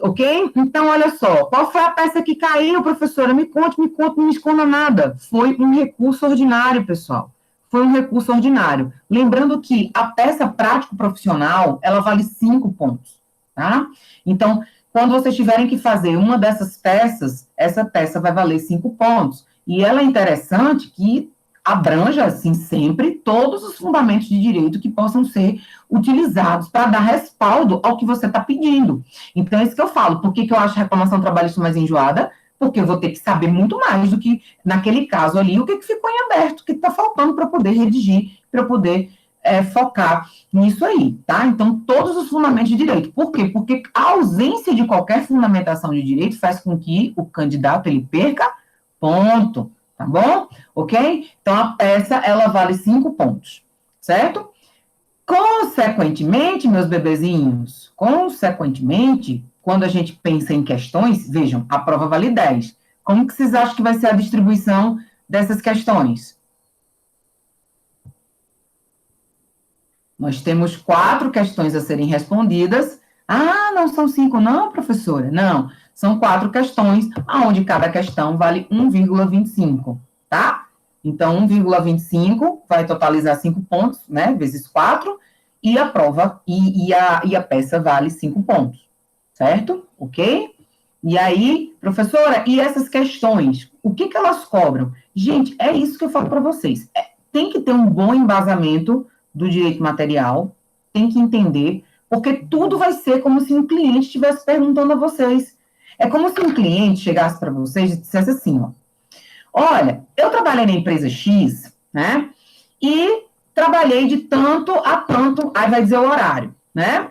Ok? Então, olha só, qual foi a peça que caiu, professora? Me conte, não me esconda nada. Foi um recurso ordinário, pessoal. Foi um recurso ordinário. Lembrando que a peça prático-profissional, ela vale 5 pontos, tá? Então, quando vocês tiverem que fazer uma dessas peças, essa peça vai valer 5 pontos. E ela é interessante que abranja, assim, sempre todos os fundamentos de direito que possam ser utilizados para dar respaldo ao que você está pedindo. Então, é isso que eu falo. Por que eu acho a reclamação trabalhista mais enjoada? Porque eu vou ter que saber muito mais do que, naquele caso ali, o que ficou em aberto, o que está faltando para poder redigir, para poder focar nisso aí, tá? Então, todos os fundamentos de direito. Por quê? Porque a ausência de qualquer fundamentação de direito faz com que o candidato, ele perca ponto, tá bom? Ok? Então, a peça, ela vale 5 pontos, certo? Consequentemente, meus bebezinhos, quando a gente pensa em questões, vejam, a prova vale 10. Como que vocês acham que vai ser a distribuição dessas questões? Nós temos 4 questões a serem respondidas. Ah, não são 5 não, professora? Não, são 4 questões, onde cada questão vale 1,25, tá? Então, 1,25 vai totalizar 5 pontos, né, vezes 4, e a prova, e a peça vale 5 pontos, certo? Ok? E aí, professora, e essas questões, o que elas cobram? Gente, é isso que eu falo para vocês. Tem que ter um bom embasamento do direito material, tem que entender, porque tudo vai ser como se um cliente estivesse perguntando a vocês. É como se um cliente chegasse para vocês e dissesse assim, ó, olha, eu trabalhei na empresa X, né, e trabalhei de tanto a tanto, aí vai dizer o horário, né?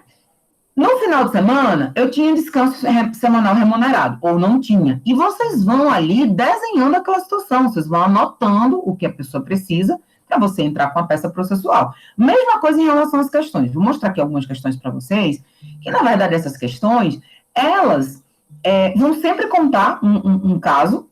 No final de semana, eu tinha descanso semanal remunerado, ou não tinha. E vocês vão ali desenhando aquela situação, vocês vão anotando o que a pessoa precisa para você entrar com a peça processual. Mesma coisa em relação às questões. Vou mostrar aqui algumas questões para vocês, que na verdade essas questões, elas vão sempre contar um caso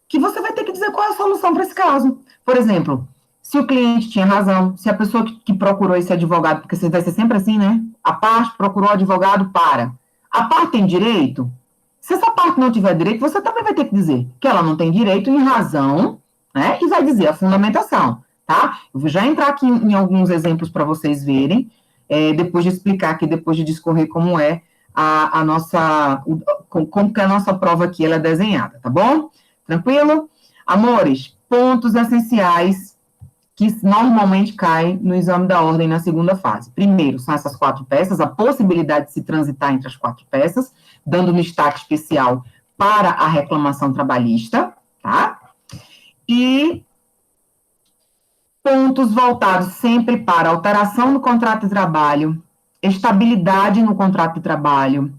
que você vai ter que dizer qual é a solução para esse caso. Por exemplo, se o cliente tinha razão, se a pessoa que procurou esse advogado, porque vai ser sempre assim, né? A parte procurou o advogado para. A parte tem direito? Se essa parte não tiver direito, você também vai ter que dizer que ela não tem direito em razão, né? E vai dizer a fundamentação, tá? Eu vou já entrar aqui em alguns exemplos para vocês verem, depois de explicar aqui, depois de discorrer como é a nossa, como que a nossa prova aqui ela é desenhada, tá bom? Tranquilo? Amores, pontos essenciais que normalmente caem no exame da ordem na segunda fase. Primeiro, são essas 4 peças, a possibilidade de se transitar entre as 4 peças, dando um destaque especial para a reclamação trabalhista, tá? E pontos voltados sempre para alteração no contrato de trabalho, estabilidade no contrato de trabalho,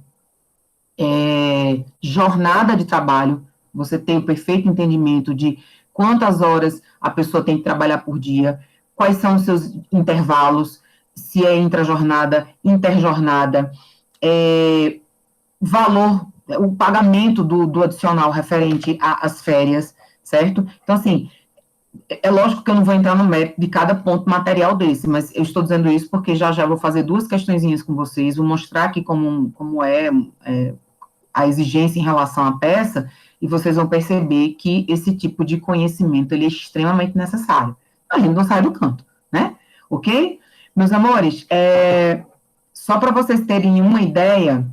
jornada de trabalho, você tem o perfeito entendimento de quantas horas a pessoa tem que trabalhar por dia, quais são os seus intervalos, se é intrajornada, interjornada, valor, o pagamento do adicional referente às férias, certo? Então, assim, é lógico que eu não vou entrar no mérito de cada ponto material desse, mas eu estou dizendo isso porque já vou fazer duas questõezinhas com vocês, vou mostrar aqui como é a exigência em relação à peça, e vocês vão perceber que esse tipo de conhecimento, ele é extremamente necessário. A gente não sai do canto, né? Ok? Meus amores, só para vocês terem uma ideia,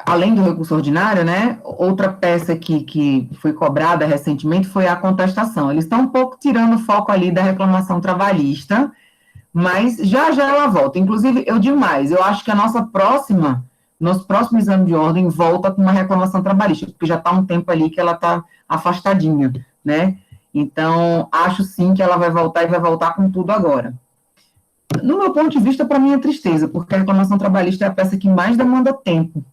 além do recurso ordinário, né, outra peça que foi cobrada recentemente foi a contestação. Eles estão um pouco tirando o foco ali da reclamação trabalhista, mas já ela volta. Inclusive, eu digo mais, eu acho que nosso próximo exame de ordem volta com uma reclamação trabalhista, porque já está um tempo ali que ela está afastadinha, né? Então, acho sim que ela vai voltar e vai voltar com tudo agora. No meu ponto de vista, para mim é tristeza, porque a reclamação trabalhista é a peça que mais demanda tempo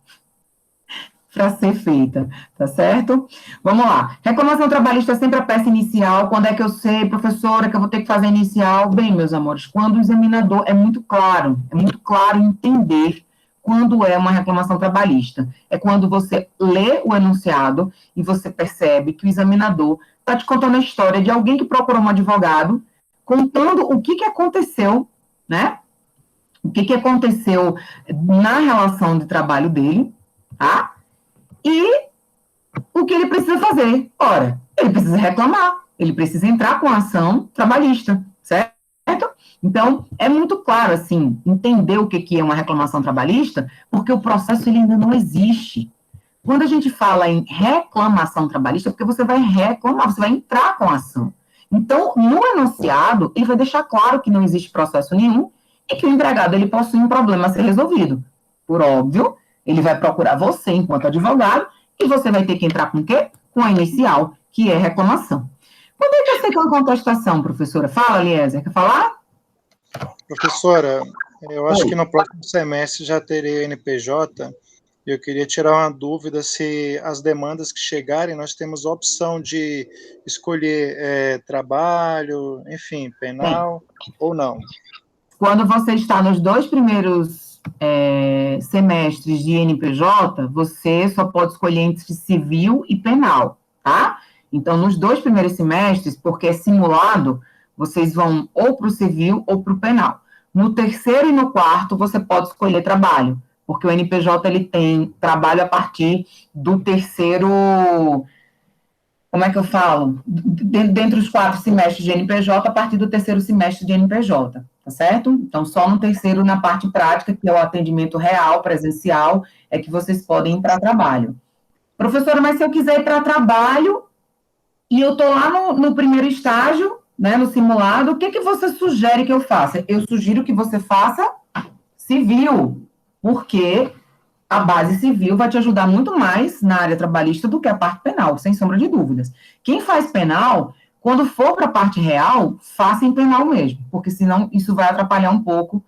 para ser feita, tá certo? Vamos lá. Reclamação trabalhista é sempre a peça inicial. Quando é que eu sei, professora, que eu vou ter que fazer inicial? Bem, meus amores, quando o examinador é muito claro entender quando é uma reclamação trabalhista. É quando você lê o enunciado e você percebe que o examinador está te contando a história de alguém que procurou um advogado, contando o que aconteceu, né? O que aconteceu na relação de trabalho dele, tá? E o que ele precisa fazer? Ora, ele precisa reclamar, ele precisa entrar com a ação trabalhista, certo? Então, é muito claro, assim, entender o que é uma reclamação trabalhista, porque o processo ele ainda não existe. Quando a gente fala em reclamação trabalhista, é porque você vai reclamar, você vai entrar com a ação. Então, no enunciado, ele vai deixar claro que não existe processo nenhum e que o empregado ele possui um problema a ser resolvido. Por óbvio, ele vai procurar você enquanto advogado e você vai ter que entrar com o quê? Com a inicial, que é reclamação. Quando é que você quer uma contestação, professora? Fala, Eliezer, quer falar? Professora, eu acho que no próximo semestre já terei NPJ. Eu queria tirar uma dúvida se as demandas que chegarem, nós temos a opção de escolher trabalho, enfim, penal, ou não. Quando você está nos 2 primeiros semestres de NPJ, você só pode escolher entre civil e penal, tá? Então, nos 2 primeiros semestres, porque é simulado, vocês vão ou para o civil ou para o penal. No terceiro e no quarto, você pode escolher trabalho, porque o NPJ ele tem trabalho a partir do terceiro, como é que eu falo? Dentre os 4 semestres de NPJ, a partir do terceiro semestre de NPJ, tá certo? Então, só no terceiro, na parte prática, que é o atendimento real, presencial, é que vocês podem ir para trabalho. Professora, mas se eu quiser ir para trabalho e eu estou lá no primeiro estágio, né, no simulado, o que você sugere que eu faça? Eu sugiro que você faça civil, porque a base civil vai te ajudar muito mais na área trabalhista do que a parte penal, sem sombra de dúvidas. Quem faz penal, quando for para a parte real, faça em penal mesmo, porque senão isso vai atrapalhar um pouco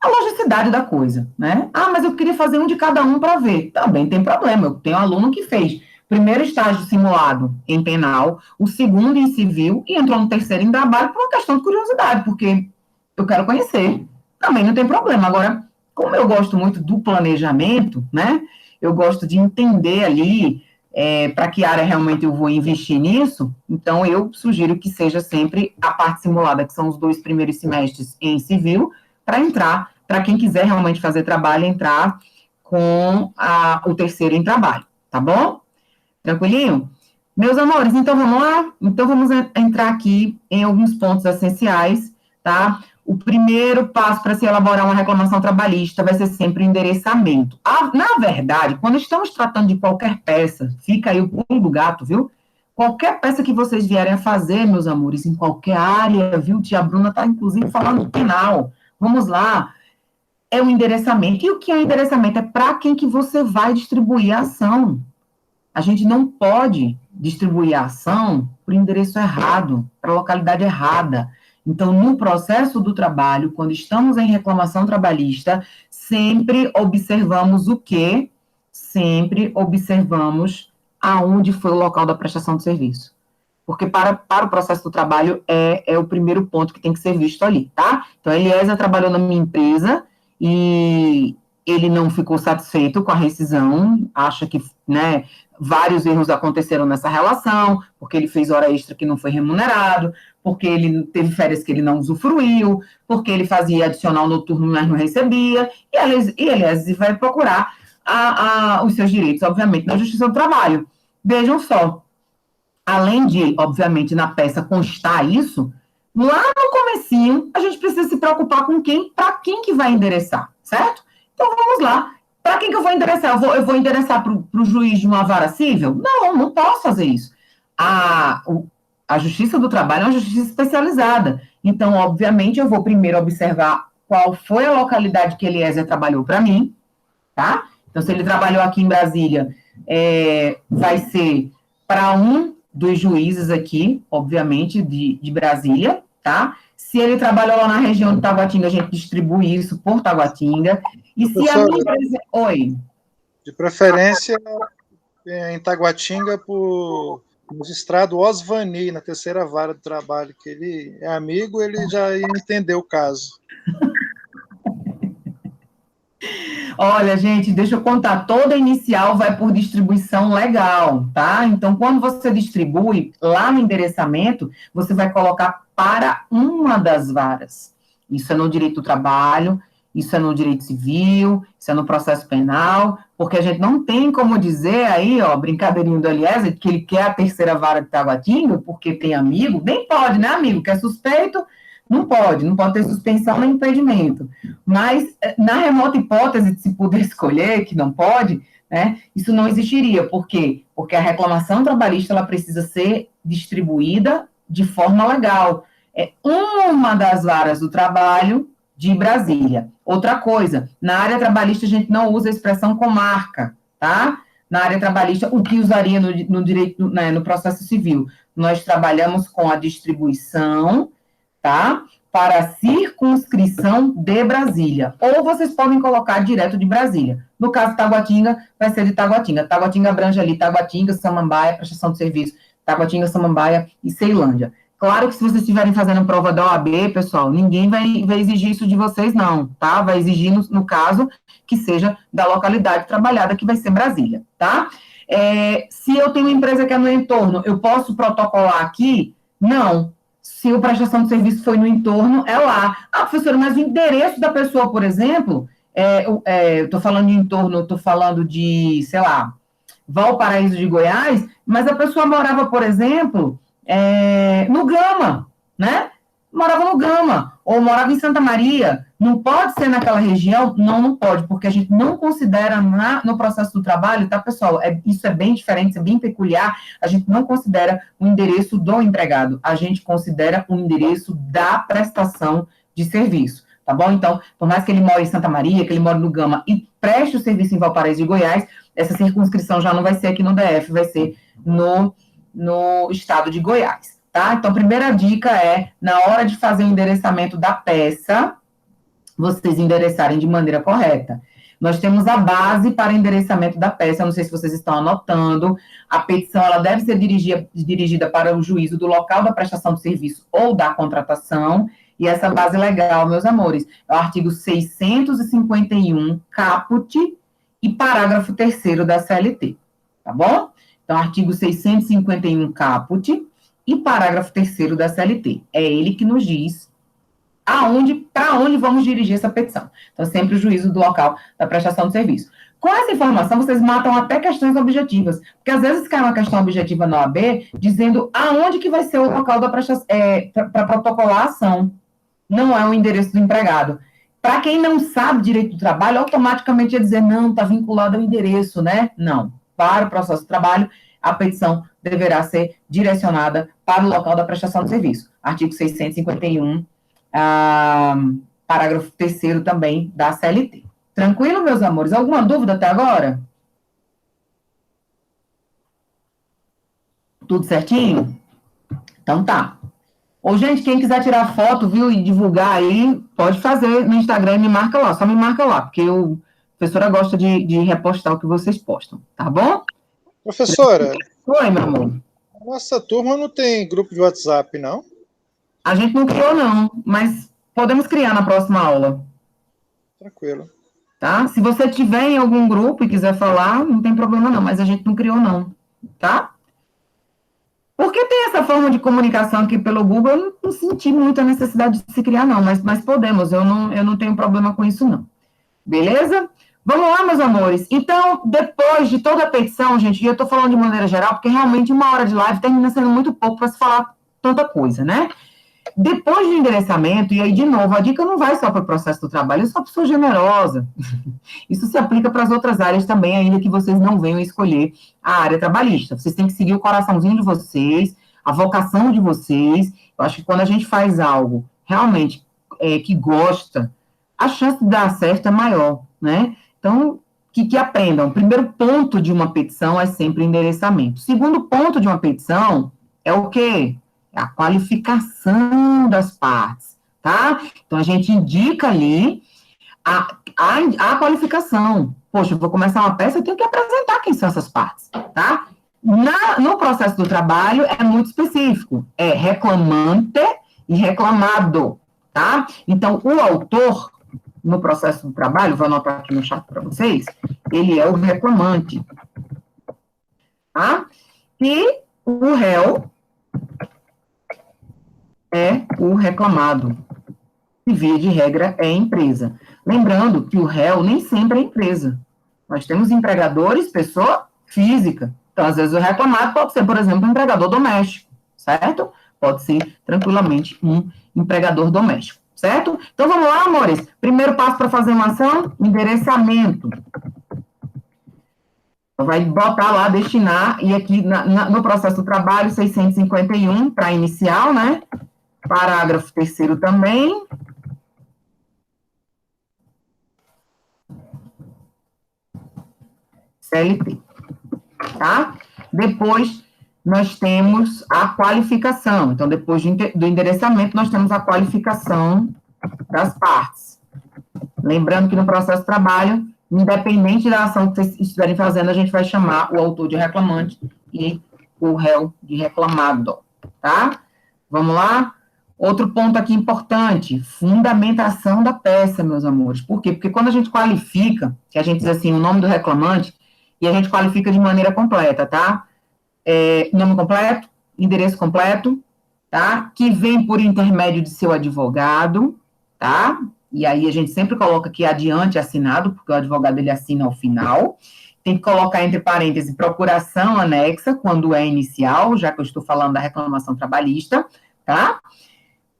a logicidade da coisa, né? Ah, mas eu queria fazer um de cada um para ver. Também tem problema, eu tenho um aluno que fez primeiro estágio simulado em penal, o segundo em civil e entrou no terceiro em trabalho por uma questão de curiosidade, porque eu quero conhecer. Também não tem problema. Agora, como eu gosto muito do planejamento, né? Eu gosto de entender ali para que área realmente eu vou investir nisso, então eu sugiro que seja sempre a parte simulada, que são os 2 primeiros semestres em civil, para entrar, para quem quiser realmente fazer trabalho, entrar com o terceiro em trabalho, tá bom? Tranquilinho? Meus amores, então vamos lá? Então vamos entrar aqui em alguns pontos essenciais, tá? O primeiro passo para se elaborar uma reclamação trabalhista vai ser sempre o endereçamento. Na verdade, quando estamos tratando de qualquer peça, fica aí o pulo do gato, viu? Qualquer peça que vocês vierem a fazer, meus amores, em qualquer área, viu? Tia Bruna está, inclusive, falando do penal. Vamos lá. É o endereçamento. E o que é o endereçamento? É para quem que você vai distribuir a ação. A gente não pode distribuir a ação por endereço errado, para a localidade errada. Então, no processo do trabalho, quando estamos em reclamação trabalhista, sempre observamos o quê? Sempre observamos aonde foi o local da prestação de serviço. porque para o processo do trabalho é o primeiro ponto que tem que ser visto ali, tá? Então, a Eliezer trabalhou na minha empresa e ele não ficou satisfeito com a rescisão, acha que, né, vários erros aconteceram nessa relação, porque ele fez hora extra que não foi remunerado, porque ele teve férias que ele não usufruiu, porque ele fazia adicional noturno, mas não recebia, e Eliezer vai procurar os seus direitos, obviamente, na Justiça do Trabalho. Vejam só, além de, obviamente, na peça constar isso, lá no comecinho, a gente precisa se preocupar com para quem que vai endereçar, certo? Então, vamos lá. Para quem que eu vou endereçar? Eu vou endereçar para o juiz de uma vara cível? Não posso fazer isso. A Justiça do Trabalho é uma justiça especializada. Então, obviamente, eu vou primeiro observar qual foi a localidade que Eliezer trabalhou para mim, tá? Então, se ele trabalhou aqui em Brasília, vai ser para um dos juízes aqui, obviamente, de Brasília, tá? Se ele trabalhou lá na região de Taguatinga, a gente distribui isso por Taguatinga. E se a minha empresa... Oi. De preferência, em Taguatinga, por magistrado Osvani, na terceira vara do trabalho, que ele é amigo, ele já ia entender o caso. Olha, gente, deixa eu contar, toda inicial vai por distribuição legal, tá? Então, quando você distribui, lá no endereçamento, você vai colocar para uma das varas. Isso é no direito do trabalho, isso é no direito civil, isso é no processo penal, porque a gente não tem como dizer aí, ó, brincadeirinho do Eliezer, que ele quer a terceira vara de Taguatinga, porque tem amigo, nem pode, né, amigo? Que é suspeito, não pode ter suspensão nem impedimento. Mas, na remota hipótese de se poder escolher, que não pode, né, isso não existiria. Por quê? Porque a reclamação trabalhista, ela precisa ser distribuída de forma legal. É uma das varas do trabalho de Brasília. Outra coisa, na área trabalhista a gente não usa a expressão comarca, tá? Na área trabalhista, o que usaria no direito, né, no processo civil? Nós trabalhamos com a distribuição, tá? Para a circunscrição de Brasília. Ou vocês podem colocar direto de Brasília. No caso de Taguatinga, vai ser de Taguatinga. Taguatinga abrange ali Taguatinga, Samambaia, prestação de serviço, Taguatinga, Samambaia e Ceilândia. Claro que se vocês estiverem fazendo prova da OAB, pessoal, ninguém vai exigir isso de vocês, não, tá? Vai exigir, no caso, que seja da localidade trabalhada, que vai ser Brasília, tá? Se eu tenho uma empresa que é no entorno, eu posso protocolar aqui? Não. Se a prestação de serviço foi no entorno, é lá. Ah, professora, mas o endereço da pessoa, por exemplo, eu estou falando de entorno, eu estou falando de, sei lá, Valparaíso de Goiás, mas a pessoa morava, por exemplo, no Gama, né? Morava no Gama, ou morava em Santa Maria. Não pode ser naquela região? Não pode, porque a gente não considera no processo do trabalho, tá, pessoal? Isso é bem diferente, isso é bem peculiar. A gente não considera o endereço do empregado, a gente considera o endereço da prestação de serviço, tá bom? Então, por mais que ele more em Santa Maria, que ele more no Gama e preste o serviço em Valparaíso de Goiás, essa circunscrição já não vai ser aqui no DF, vai ser no estado de Goiás, tá? Então, a primeira dica na hora de fazer o endereçamento da peça, vocês endereçarem de maneira correta. Nós temos a base para endereçamento da peça, não sei se vocês estão anotando, a petição, ela deve ser dirigida para o juízo do local da prestação de serviço ou da contratação, e essa base legal, meus amores, é o artigo 651, caput, e parágrafo 3º da CLT, tá bom? Então, artigo 651, caput, e parágrafo 3º da CLT. É ele que nos diz para onde vamos dirigir essa petição. Então, sempre o juízo do local da prestação de serviço. Com essa informação, vocês matam até questões objetivas, porque às vezes cai uma questão objetiva na OAB, dizendo aonde que vai ser o local da prestação, para protocolar a ação. Não é o endereço do empregado. Para quem não sabe direito do trabalho, automaticamente ia dizer, não, está vinculado ao endereço, né? Não. Para o processo de trabalho, a petição deverá ser direcionada para o local da prestação de serviço. Artigo 651, parágrafo 3º também da CLT. Tranquilo, meus amores? Alguma dúvida até agora? Tudo certinho? Então tá. Ou, gente, quem quiser tirar foto, viu, e divulgar aí, pode fazer no Instagram e me marca lá, só me marca lá, porque a professora gosta de repostar o que vocês postam, tá bom? Professora. Oi, meu amor. Nossa turma não tem grupo de WhatsApp, não? A gente não criou, não, mas podemos criar na próxima aula, Tranquilo. tá? Se você tiver em algum grupo e quiser falar, não tem problema não, mas a gente não criou, não, tá? Porque tem essa forma de comunicação aqui pelo Google, eu não senti muita necessidade de se criar, não, mas podemos, eu não tenho problema com isso, não. Beleza? Vamos lá, meus amores. Então, depois de toda a petição, gente, e eu estou falando de maneira geral, porque realmente 1 hora de live termina sendo muito pouco para se falar tanta coisa, né? Depois do endereçamento, e aí, de novo, a dica não vai só para o processo do trabalho, eu sou uma pessoa generosa. Isso se aplica para as outras áreas também, ainda que vocês não venham escolher a área trabalhista. Vocês têm que seguir o coraçãozinho de vocês, a vocação de vocês. Eu acho que quando a gente faz algo realmente que gosta, a chance de dar certo é maior, né? Então, que aprendam. O primeiro ponto de uma petição é sempre o endereçamento. O segundo ponto de uma petição é o quê? É a qualificação das partes, tá? Então, a gente indica ali a qualificação. Poxa, eu vou começar uma peça, eu tenho que apresentar quem são essas partes, tá? No processo do trabalho, é muito específico. É reclamante e reclamado, tá? Então, o autor, no processo do trabalho, vou anotar aqui no chat para vocês, ele é o reclamante, tá? E o réu é o reclamado, que via de regra é a empresa. Lembrando que o réu nem sempre é empresa. Nós temos empregadores, pessoa física. Então, às vezes, o reclamado pode ser, por exemplo, um empregador doméstico, certo? Pode ser, tranquilamente, um empregador doméstico, certo? Então, vamos lá, amores. Primeiro passo para fazer uma ação, endereçamento. Então, vai botar lá, destinar, e aqui no processo do trabalho, 651, para inicial, né? Parágrafo 3º também. CLT, tá? Depois, nós temos a qualificação. Então, depois do endereçamento, nós temos a qualificação das partes. Lembrando que no processo de trabalho, independente da ação que vocês estiverem fazendo, a gente vai chamar o autor de reclamante e o réu de reclamado, tá? Vamos lá? Outro ponto aqui importante, fundamentação da peça, meus amores. Por quê? Porque quando a gente qualifica, que a gente diz assim, o nome do reclamante, e a gente qualifica de maneira completa, tá? Nome completo, endereço completo, tá? Que vem por intermédio de seu advogado, tá? E aí a gente sempre coloca aqui adiante assinado, porque o advogado ele assina ao final. Tem que colocar entre parênteses procuração anexa, quando é inicial, já que eu estou falando da reclamação trabalhista, tá?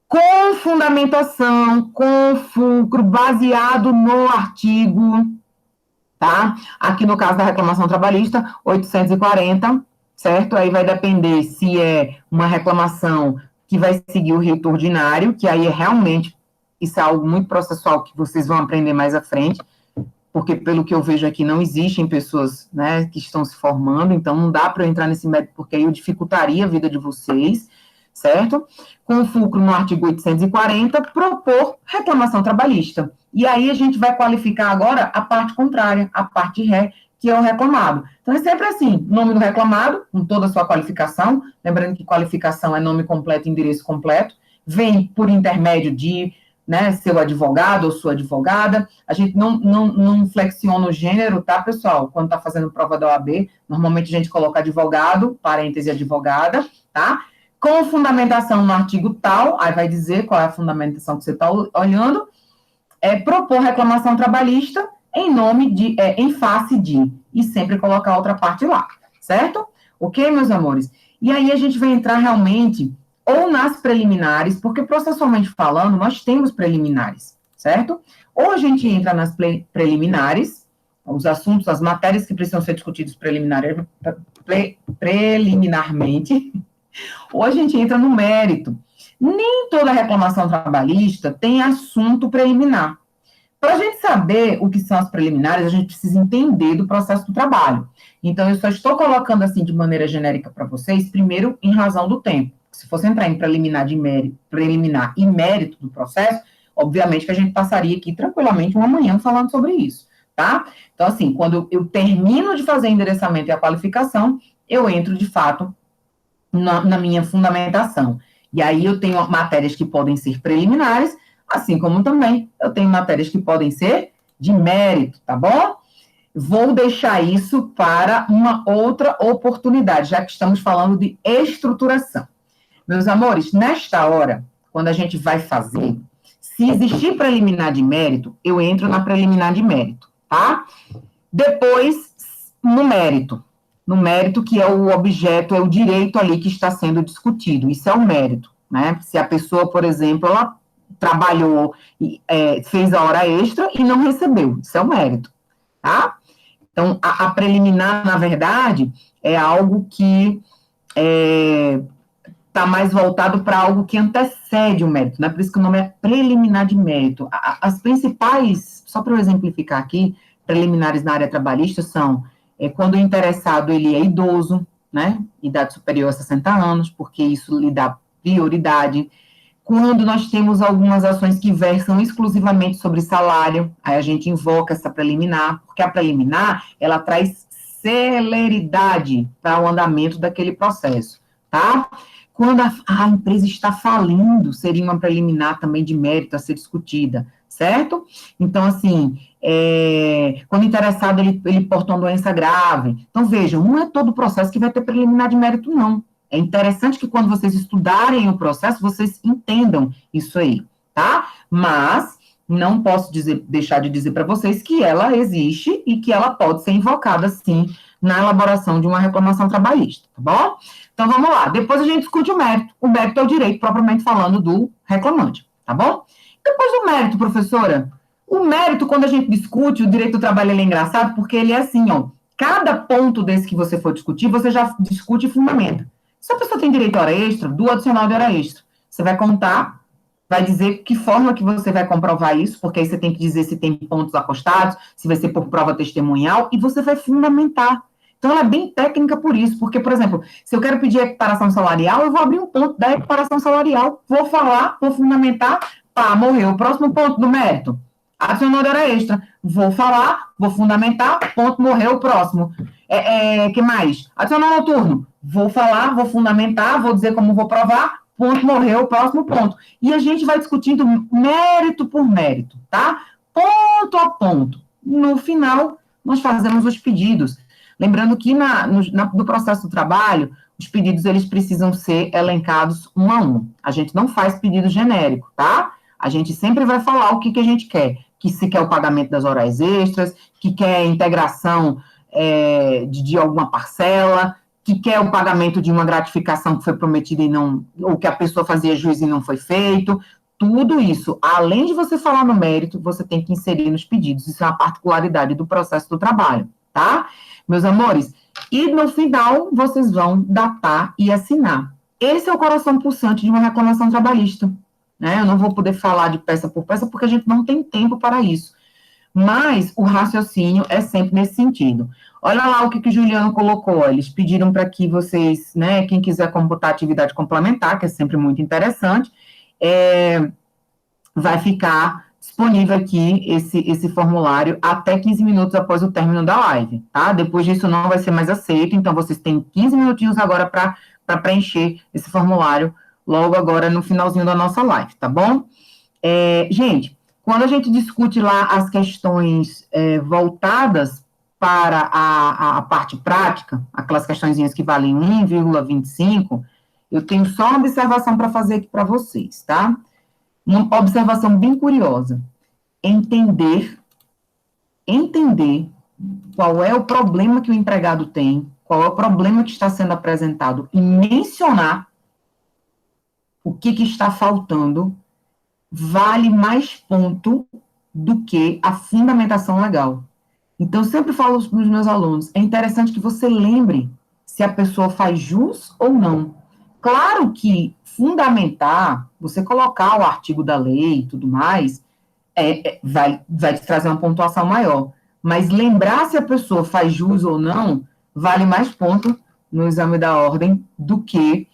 Com fundamentação, com fulcro, baseado no artigo, tá? Aqui no caso da reclamação trabalhista, 840, certo? Aí vai depender se é uma reclamação que vai seguir o rito ordinário, que aí é realmente, isso é algo muito processual que vocês vão aprender mais à frente, porque pelo que eu vejo aqui não existem pessoas, né, que estão se formando, então não dá para eu entrar nesse método, porque aí eu dificultaria a vida de vocês, certo? Com fulcro no artigo 840, propor reclamação trabalhista. E aí a gente vai qualificar agora a parte contrária, a parte ré, que é o reclamado. Então é sempre assim, nome do reclamado, com toda a sua qualificação, lembrando que qualificação é nome completo, endereço completo, vem por intermédio de, né, seu advogado ou sua advogada. A gente não flexiona o gênero, tá, pessoal? Quando tá fazendo prova da OAB, normalmente a gente coloca advogado, parêntese advogada, tá? Com fundamentação no artigo tal, aí vai dizer qual é a fundamentação que você está olhando, propor reclamação trabalhista em nome de, em face de, e sempre colocar a outra parte lá, certo? Ok, meus amores? E aí a gente vai entrar realmente ou nas preliminares, porque processualmente falando, nós temos preliminares, certo? Ou a gente entra nas preliminares, os assuntos, as matérias que precisam ser discutidos preliminarmente, ou a gente entra no mérito. Nem toda reclamação trabalhista tem assunto preliminar. Para a gente saber o que são as preliminares, a gente precisa entender do processo do trabalho. Então, eu só estou colocando assim de maneira genérica para vocês, primeiro, em razão do tempo. Se fosse entrar em preliminar e mérito do processo, obviamente que a gente passaria aqui tranquilamente uma manhã falando sobre isso, tá? Então, assim, quando eu termino de fazer o endereçamento e a qualificação, eu entro, de fato, na minha fundamentação. E aí eu tenho matérias que podem ser preliminares, assim como também eu tenho matérias que podem ser de mérito, tá bom? Vou deixar isso para uma outra oportunidade, já que estamos falando de estruturação. Meus amores, nesta hora, quando a gente vai fazer, se existir preliminar de mérito, eu entro na preliminar de mérito, tá? Depois, no mérito. No mérito, que é o objeto, é o direito ali que está sendo discutido. Isso é o mérito, né? Se a pessoa, por exemplo, ela trabalhou, fez a hora extra e não recebeu. Isso é o mérito, tá? Então, a preliminar, na verdade, é algo que está mais voltado para algo que antecede o mérito, né? Por isso que o nome é preliminar de mérito. As principais, só para eu exemplificar aqui, preliminares na área trabalhista são quando o interessado ele é idoso, né? Idade superior a 60 anos, porque isso lhe dá prioridade. Quando nós temos algumas ações que versam exclusivamente sobre salário, aí a gente invoca essa preliminar, porque a preliminar, ela traz celeridade para o andamento daquele processo, tá? Quando a empresa está falindo, seria uma preliminar também de mérito a ser discutida, certo? Então, assim, quando o interessado, ele porta uma doença grave. Então, vejam, não é todo o processo que vai ter preliminar de mérito, não. É interessante que quando vocês estudarem o processo, vocês entendam isso aí, tá? Mas não posso deixar de dizer para vocês que ela existe e que ela pode ser invocada, sim, na elaboração de uma reclamação trabalhista, tá bom? Então, vamos lá. Depois a gente discute o mérito. O mérito é o direito, propriamente falando, do reclamante, tá bom? Depois do mérito, professora, o mérito, quando a gente discute, o direito do trabalho, ele é engraçado, porque ele é assim, ó, cada ponto desse que você for discutir, você já discute e fundamenta. Se a pessoa tem direito a hora extra, do adicional de hora extra, você vai contar, vai dizer que forma que você vai comprovar isso, porque aí você tem que dizer se tem pontos acostados, se vai ser por prova testemunhal, e você vai fundamentar. Então, ela é bem técnica por isso, porque, por exemplo, se eu quero pedir equiparação salarial, eu vou abrir um ponto da equiparação salarial, vou falar, vou fundamentar, pá, morreu. O próximo ponto do mérito, adicional de hora extra, vou falar, vou fundamentar, ponto, morreu, o próximo. Que mais? Adicional noturno, vou falar, vou fundamentar, vou dizer como vou provar, ponto, morreu, o próximo ponto. E a gente vai discutindo mérito por mérito, tá? Ponto a ponto. No final, nós fazemos os pedidos. Lembrando que no processo do trabalho, os pedidos eles precisam ser elencados um a um. A gente não faz pedido genérico, tá? A gente sempre vai falar o que a gente quer. Que se quer o pagamento das horas extras, que quer a integração de alguma parcela, que quer o pagamento de uma gratificação que foi prometida e não, ou que a pessoa fazia juízo e não foi feito. Tudo isso, além de você falar no mérito, você tem que inserir nos pedidos. Isso é uma particularidade do processo do trabalho, tá? Meus amores, e no final vocês vão datar e assinar. Esse é o coração pulsante de uma reclamação trabalhista, né? Eu não vou poder falar de peça por peça porque a gente não tem tempo para isso. Mas o raciocínio é sempre nesse sentido. Olha lá o que o Juliano colocou. Eles pediram para que vocês, né, quem quiser computar atividade complementar, que é sempre muito interessante, vai ficar disponível aqui esse formulário até 15 minutos após o término da live, tá? Depois disso não vai ser mais aceito, então vocês têm 15 minutinhos agora para preencher esse formulário logo agora no finalzinho da nossa live, tá bom? Gente, quando a gente discute lá as questões voltadas para a parte prática, aquelas questõezinhas que valem 1,25, eu tenho só uma observação para fazer aqui para vocês, tá? Uma observação bem curiosa. Entender qual é o problema que o empregado tem, qual é o problema que está sendo apresentado e mencionar o que está faltando vale mais ponto do que a fundamentação legal. Então, eu sempre falo para os meus alunos, é interessante que você lembre se a pessoa faz jus ou não. Claro que fundamentar, você colocar o artigo da lei e tudo mais, vai te trazer uma pontuação maior. Mas lembrar se a pessoa faz jus ou não, vale mais ponto no exame da ordem do que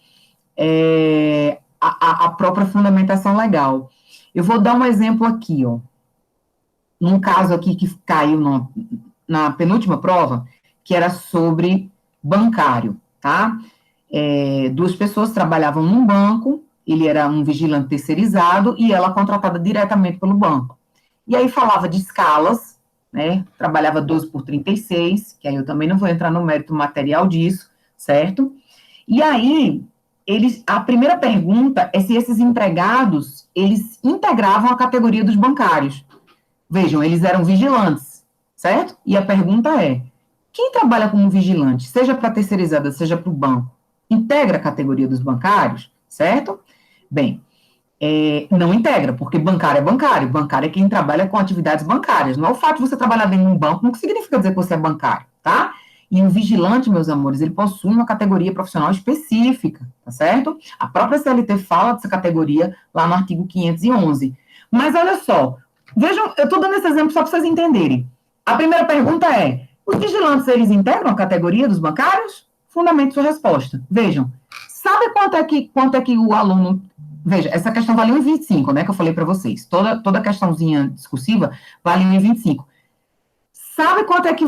a própria fundamentação legal. Eu vou dar um exemplo aqui, ó. Num caso aqui que caiu na penúltima prova, que era sobre bancário, tá? duas pessoas trabalhavam num banco, ele era um vigilante terceirizado e ela contratada diretamente pelo banco. E aí falava de escalas, né? Trabalhava 12 por 36, que aí eu também não vou entrar no mérito material disso, certo? E aí, a primeira pergunta é se esses empregados, eles integravam a categoria dos bancários. Vejam, eles eram vigilantes, certo? E a pergunta é, quem trabalha como vigilante, seja para terceirizada, seja para o banco, integra a categoria dos bancários, certo? Bem, não integra, porque bancário é bancário. Bancário é quem trabalha com atividades bancárias. Não é o fato de você trabalhar dentro de um banco, não significa dizer que você é bancário, tá? E o vigilante, meus amores, ele possui uma categoria profissional específica, tá certo? A própria CLT fala dessa categoria lá no artigo 511. Mas olha só, vejam, eu estou dando esse exemplo só para vocês entenderem. A primeira pergunta é, os vigilantes, eles integram a categoria dos bancários? Fundamente sua resposta. Vejam, sabe quanto é que o aluno... Veja, essa questão vale 1,25, né, que eu falei para vocês. Toda questãozinha discursiva vale 1,25. Sabe quanto é que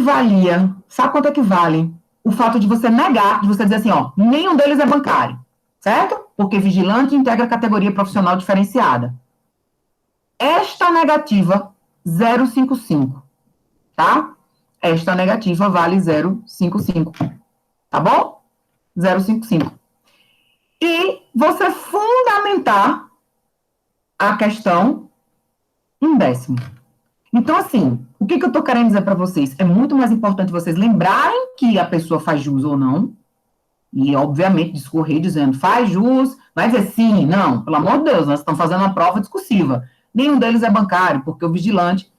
vale o fato de você negar, de você dizer assim, ó, nenhum deles é bancário, certo? Porque vigilante integra a categoria profissional diferenciada. Esta negativa, 0,55, tá? Esta negativa vale 0,55, tá bom? 0,55. E você fundamentar a questão 1/10. Então, assim, o que eu estou querendo dizer para vocês? É muito mais importante vocês lembrarem que a pessoa faz jus ou não, e, obviamente, discorrer dizendo faz jus, vai dizer sim, não, pelo amor de Deus, nós estamos fazendo uma prova discursiva. Nenhum deles é bancário, porque o vigilante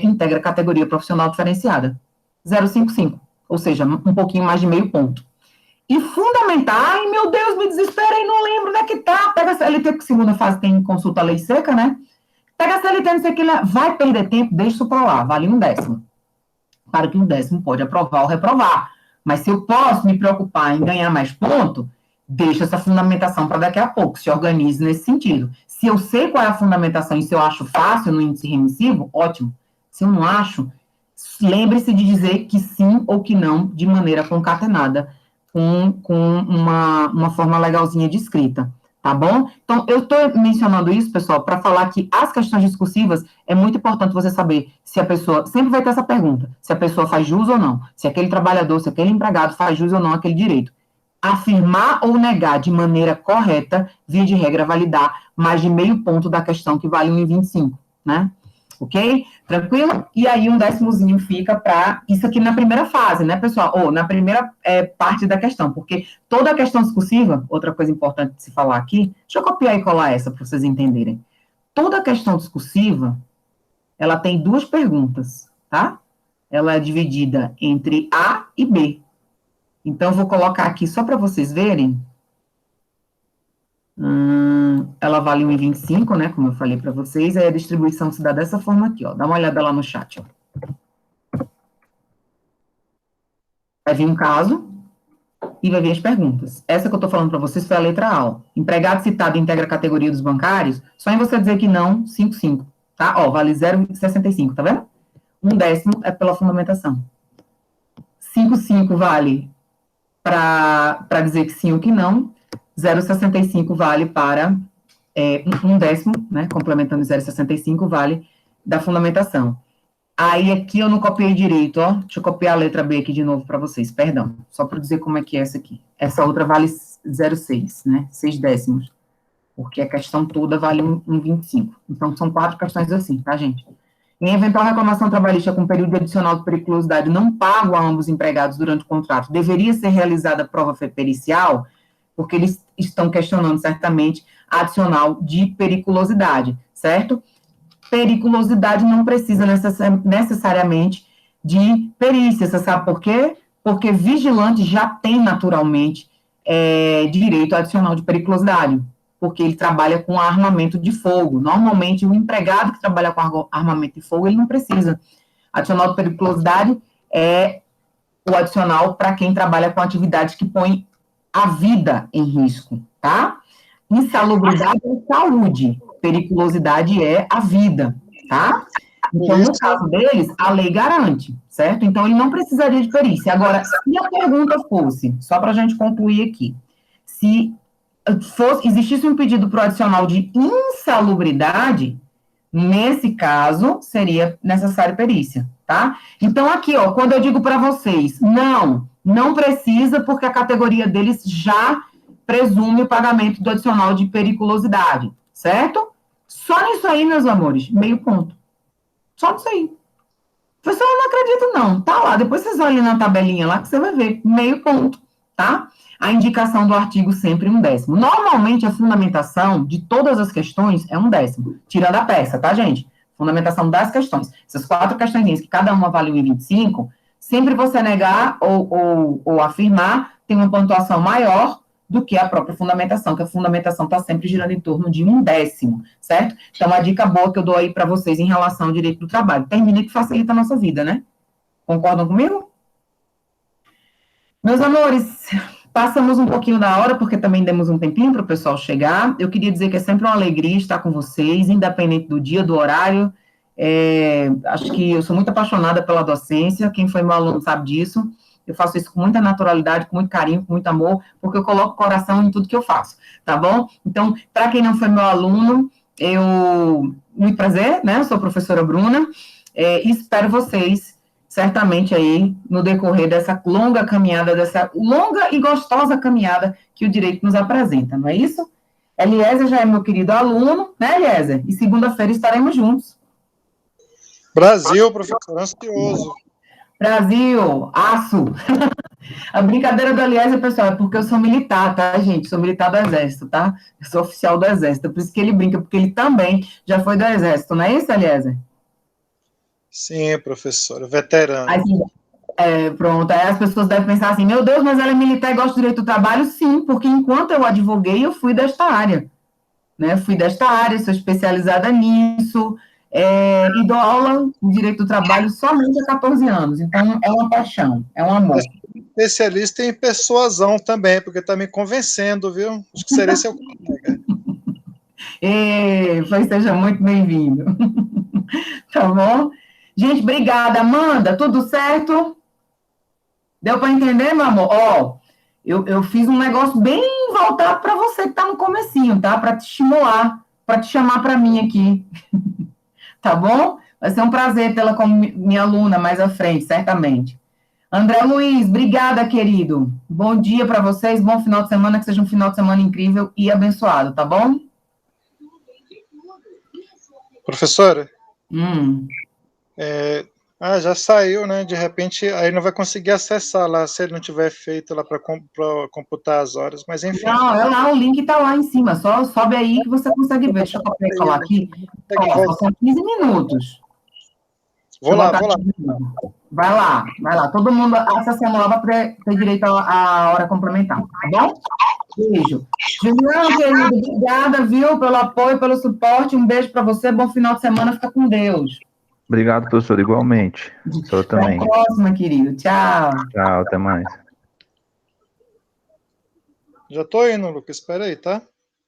integra a categoria profissional diferenciada. 0,55, ou seja, um pouquinho mais de meio ponto. E fundamentar, ai meu Deus, me desesperei, não lembro onde é que tá. Pega a CLT, que segunda fase tem consulta a lei seca, né? Pega a CLT, não sei o que, vai perder tempo, deixa isso para lá, vale 1/10. Claro que 1/10 pode aprovar ou reprovar, mas se eu posso me preocupar em ganhar mais ponto, deixa essa fundamentação para daqui a pouco, se organize nesse sentido. Se eu sei qual é a fundamentação e se eu acho fácil no índice remissivo, ótimo. Se eu não acho, lembre-se de dizer que sim ou que não, de maneira concatenada, com uma forma legalzinha de escrita, tá bom? Então, eu estou mencionando isso, pessoal, para falar que as questões discursivas, é muito importante você saber se a pessoa, sempre vai ter essa pergunta, se a pessoa faz jus ou não, se aquele trabalhador, se aquele empregado faz jus ou não aquele direito. Afirmar ou negar de maneira correta, via de regra, validar mais de meio ponto da questão, que vale 1,25, né? Ok? Tranquilo? E aí 1/10 fica para isso aqui na primeira fase, né, pessoal? Ou na primeira parte da questão, porque toda a questão discursiva, outra coisa importante de se falar aqui, deixa eu copiar e colar essa para vocês entenderem. Toda a questão discursiva, ela tem duas perguntas, tá? Ela é dividida entre A e B. Então, eu vou colocar aqui só para vocês verem. Ela vale 1,25, né, como eu falei para vocês, aí a distribuição se dá dessa forma aqui, ó, dá uma olhada lá no chat, ó. Vai vir um caso e vai vir as perguntas. Essa que eu tô falando para vocês foi a letra A, ó. Empregado citado integra a categoria dos bancários, só em você dizer que não, 5,5, tá? Ó, vale 0,65, tá vendo? 1/10 é pela fundamentação. 5,5 vale para dizer que sim ou que não, 0,65 vale para 1/10, né, complementando 0,65, vale da fundamentação. Aí aqui eu não copiei direito, ó, deixa eu copiar a letra B aqui de novo para vocês, perdão, só para dizer como é que é essa aqui. Essa outra vale 0,6, né, 0,6, porque a questão toda vale 1,25. Então, são 4 questões assim, tá, gente? Em eventual reclamação trabalhista com período adicional de periculosidade não pago a ambos empregados durante o contrato, deveria ser realizada a prova pericial, porque eles estão questionando certamente a adicional de periculosidade, certo? Periculosidade não precisa necessariamente de perícia, você sabe por quê? Porque vigilante já tem naturalmente direito adicional de periculosidade, porque ele trabalha com armamento de fogo. Normalmente, o empregado que trabalha com armamento de fogo, ele não precisa. Adicional de periculosidade é o adicional para quem trabalha com atividades que põem a vida em risco, tá? Insalubridade é saúde, periculosidade é a vida, tá? Então, no caso deles, a lei garante, certo? Então, ele não precisaria de perícia. Agora, se a pergunta fosse, só para a gente concluir aqui, se existisse um pedido pro adicional de insalubridade, nesse caso, seria necessário perícia, tá? Então, aqui, ó, quando eu digo para vocês, não precisa, porque a categoria deles já presume o pagamento do adicional de periculosidade, certo? Só nisso aí, meus amores, meio ponto. Só nisso aí. Professor, eu não acredito, não. Tá lá, depois vocês olhem na tabelinha lá que você vai ver, meio ponto, tá? A indicação do artigo sempre 1/10. Normalmente, a fundamentação de todas as questões é 1/10, tirando a peça, tá, gente? Fundamentação das questões. Essas 4 questões que cada uma vale 1,25, sempre você negar ou afirmar, tem uma pontuação maior do que a própria fundamentação, que a fundamentação está sempre girando em torno de 1/10, certo? Então, uma dica boa que eu dou aí para vocês em relação ao direito do trabalho. Termina que facilita a nossa vida, né? Concordam comigo? Meus amores, passamos um pouquinho da hora, porque também demos um tempinho para o pessoal chegar. Eu queria dizer que é sempre uma alegria estar com vocês, independente do dia, do horário. Acho que eu sou muito apaixonada pela docência, quem foi meu aluno sabe disso. Eu faço isso com muita naturalidade, com muito carinho, com muito amor, porque eu coloco o coração em tudo que eu faço, tá bom? Então, para quem não foi meu aluno, muito prazer, né? Eu sou a professora Bruna, e espero vocês certamente aí, no decorrer dessa longa caminhada, dessa longa e gostosa caminhada que o direito nos apresenta, não é isso? Eliezer já é meu querido aluno, né, Eliezer? E segunda-feira estaremos juntos. Brasil, professor, ansioso. Brasil, aço. A brincadeira do Eliezer, pessoal, é porque eu sou militar, tá, gente? Sou militar do Exército, tá? Eu sou oficial do Exército, por isso que ele brinca, porque ele também já foi do Exército, não é isso, Eliezer? Sim, professor, veterano. Assim, pronto, aí as pessoas devem pensar assim, meu Deus, mas ela é militar e gosta do direito do trabalho? Sim, porque enquanto eu advoguei, eu fui desta área, né? Fui desta área, sou especializada nisso, e dou aula de direito do trabalho somente há 14 anos, então é uma paixão, é um amor. Especialista em persuasão também, porque está me convencendo, viu? Acho que seria seu colega. Pois seja muito bem-vindo. Tá bom? Gente, obrigada. Amanda, tudo certo? Deu para entender, meu amor? Ó, eu fiz um negócio bem voltado para você que está no comecinho, tá? Para te estimular, para te chamar para mim aqui. Tá bom? Vai ser um prazer tê-la como minha aluna mais à frente, certamente. André Luiz, obrigada, querido. Bom dia para vocês, bom final de semana, que seja um final de semana incrível e abençoado, tá bom? Professora? Já saiu, né? De repente, aí não vai conseguir acessar lá, se ele não tiver feito lá para computar as horas, mas enfim. Não, é lá, o link está lá em cima, só sobe aí que você consegue ver. Deixa eu copiar e colar aqui. Ó, são 15 minutos. Vou lá. Vai lá. Todo mundo acessando lá para ter direito à hora complementar, tá bom? Beijo. Julião, querido, obrigada, viu, pelo apoio, pelo suporte. Um beijo para você, bom final de semana, fica com Deus. Obrigado, professor, igualmente. Eu também. Até a próxima, querido. Tchau. Tchau, até mais. Já estou indo, Lucas. Espera aí, tá?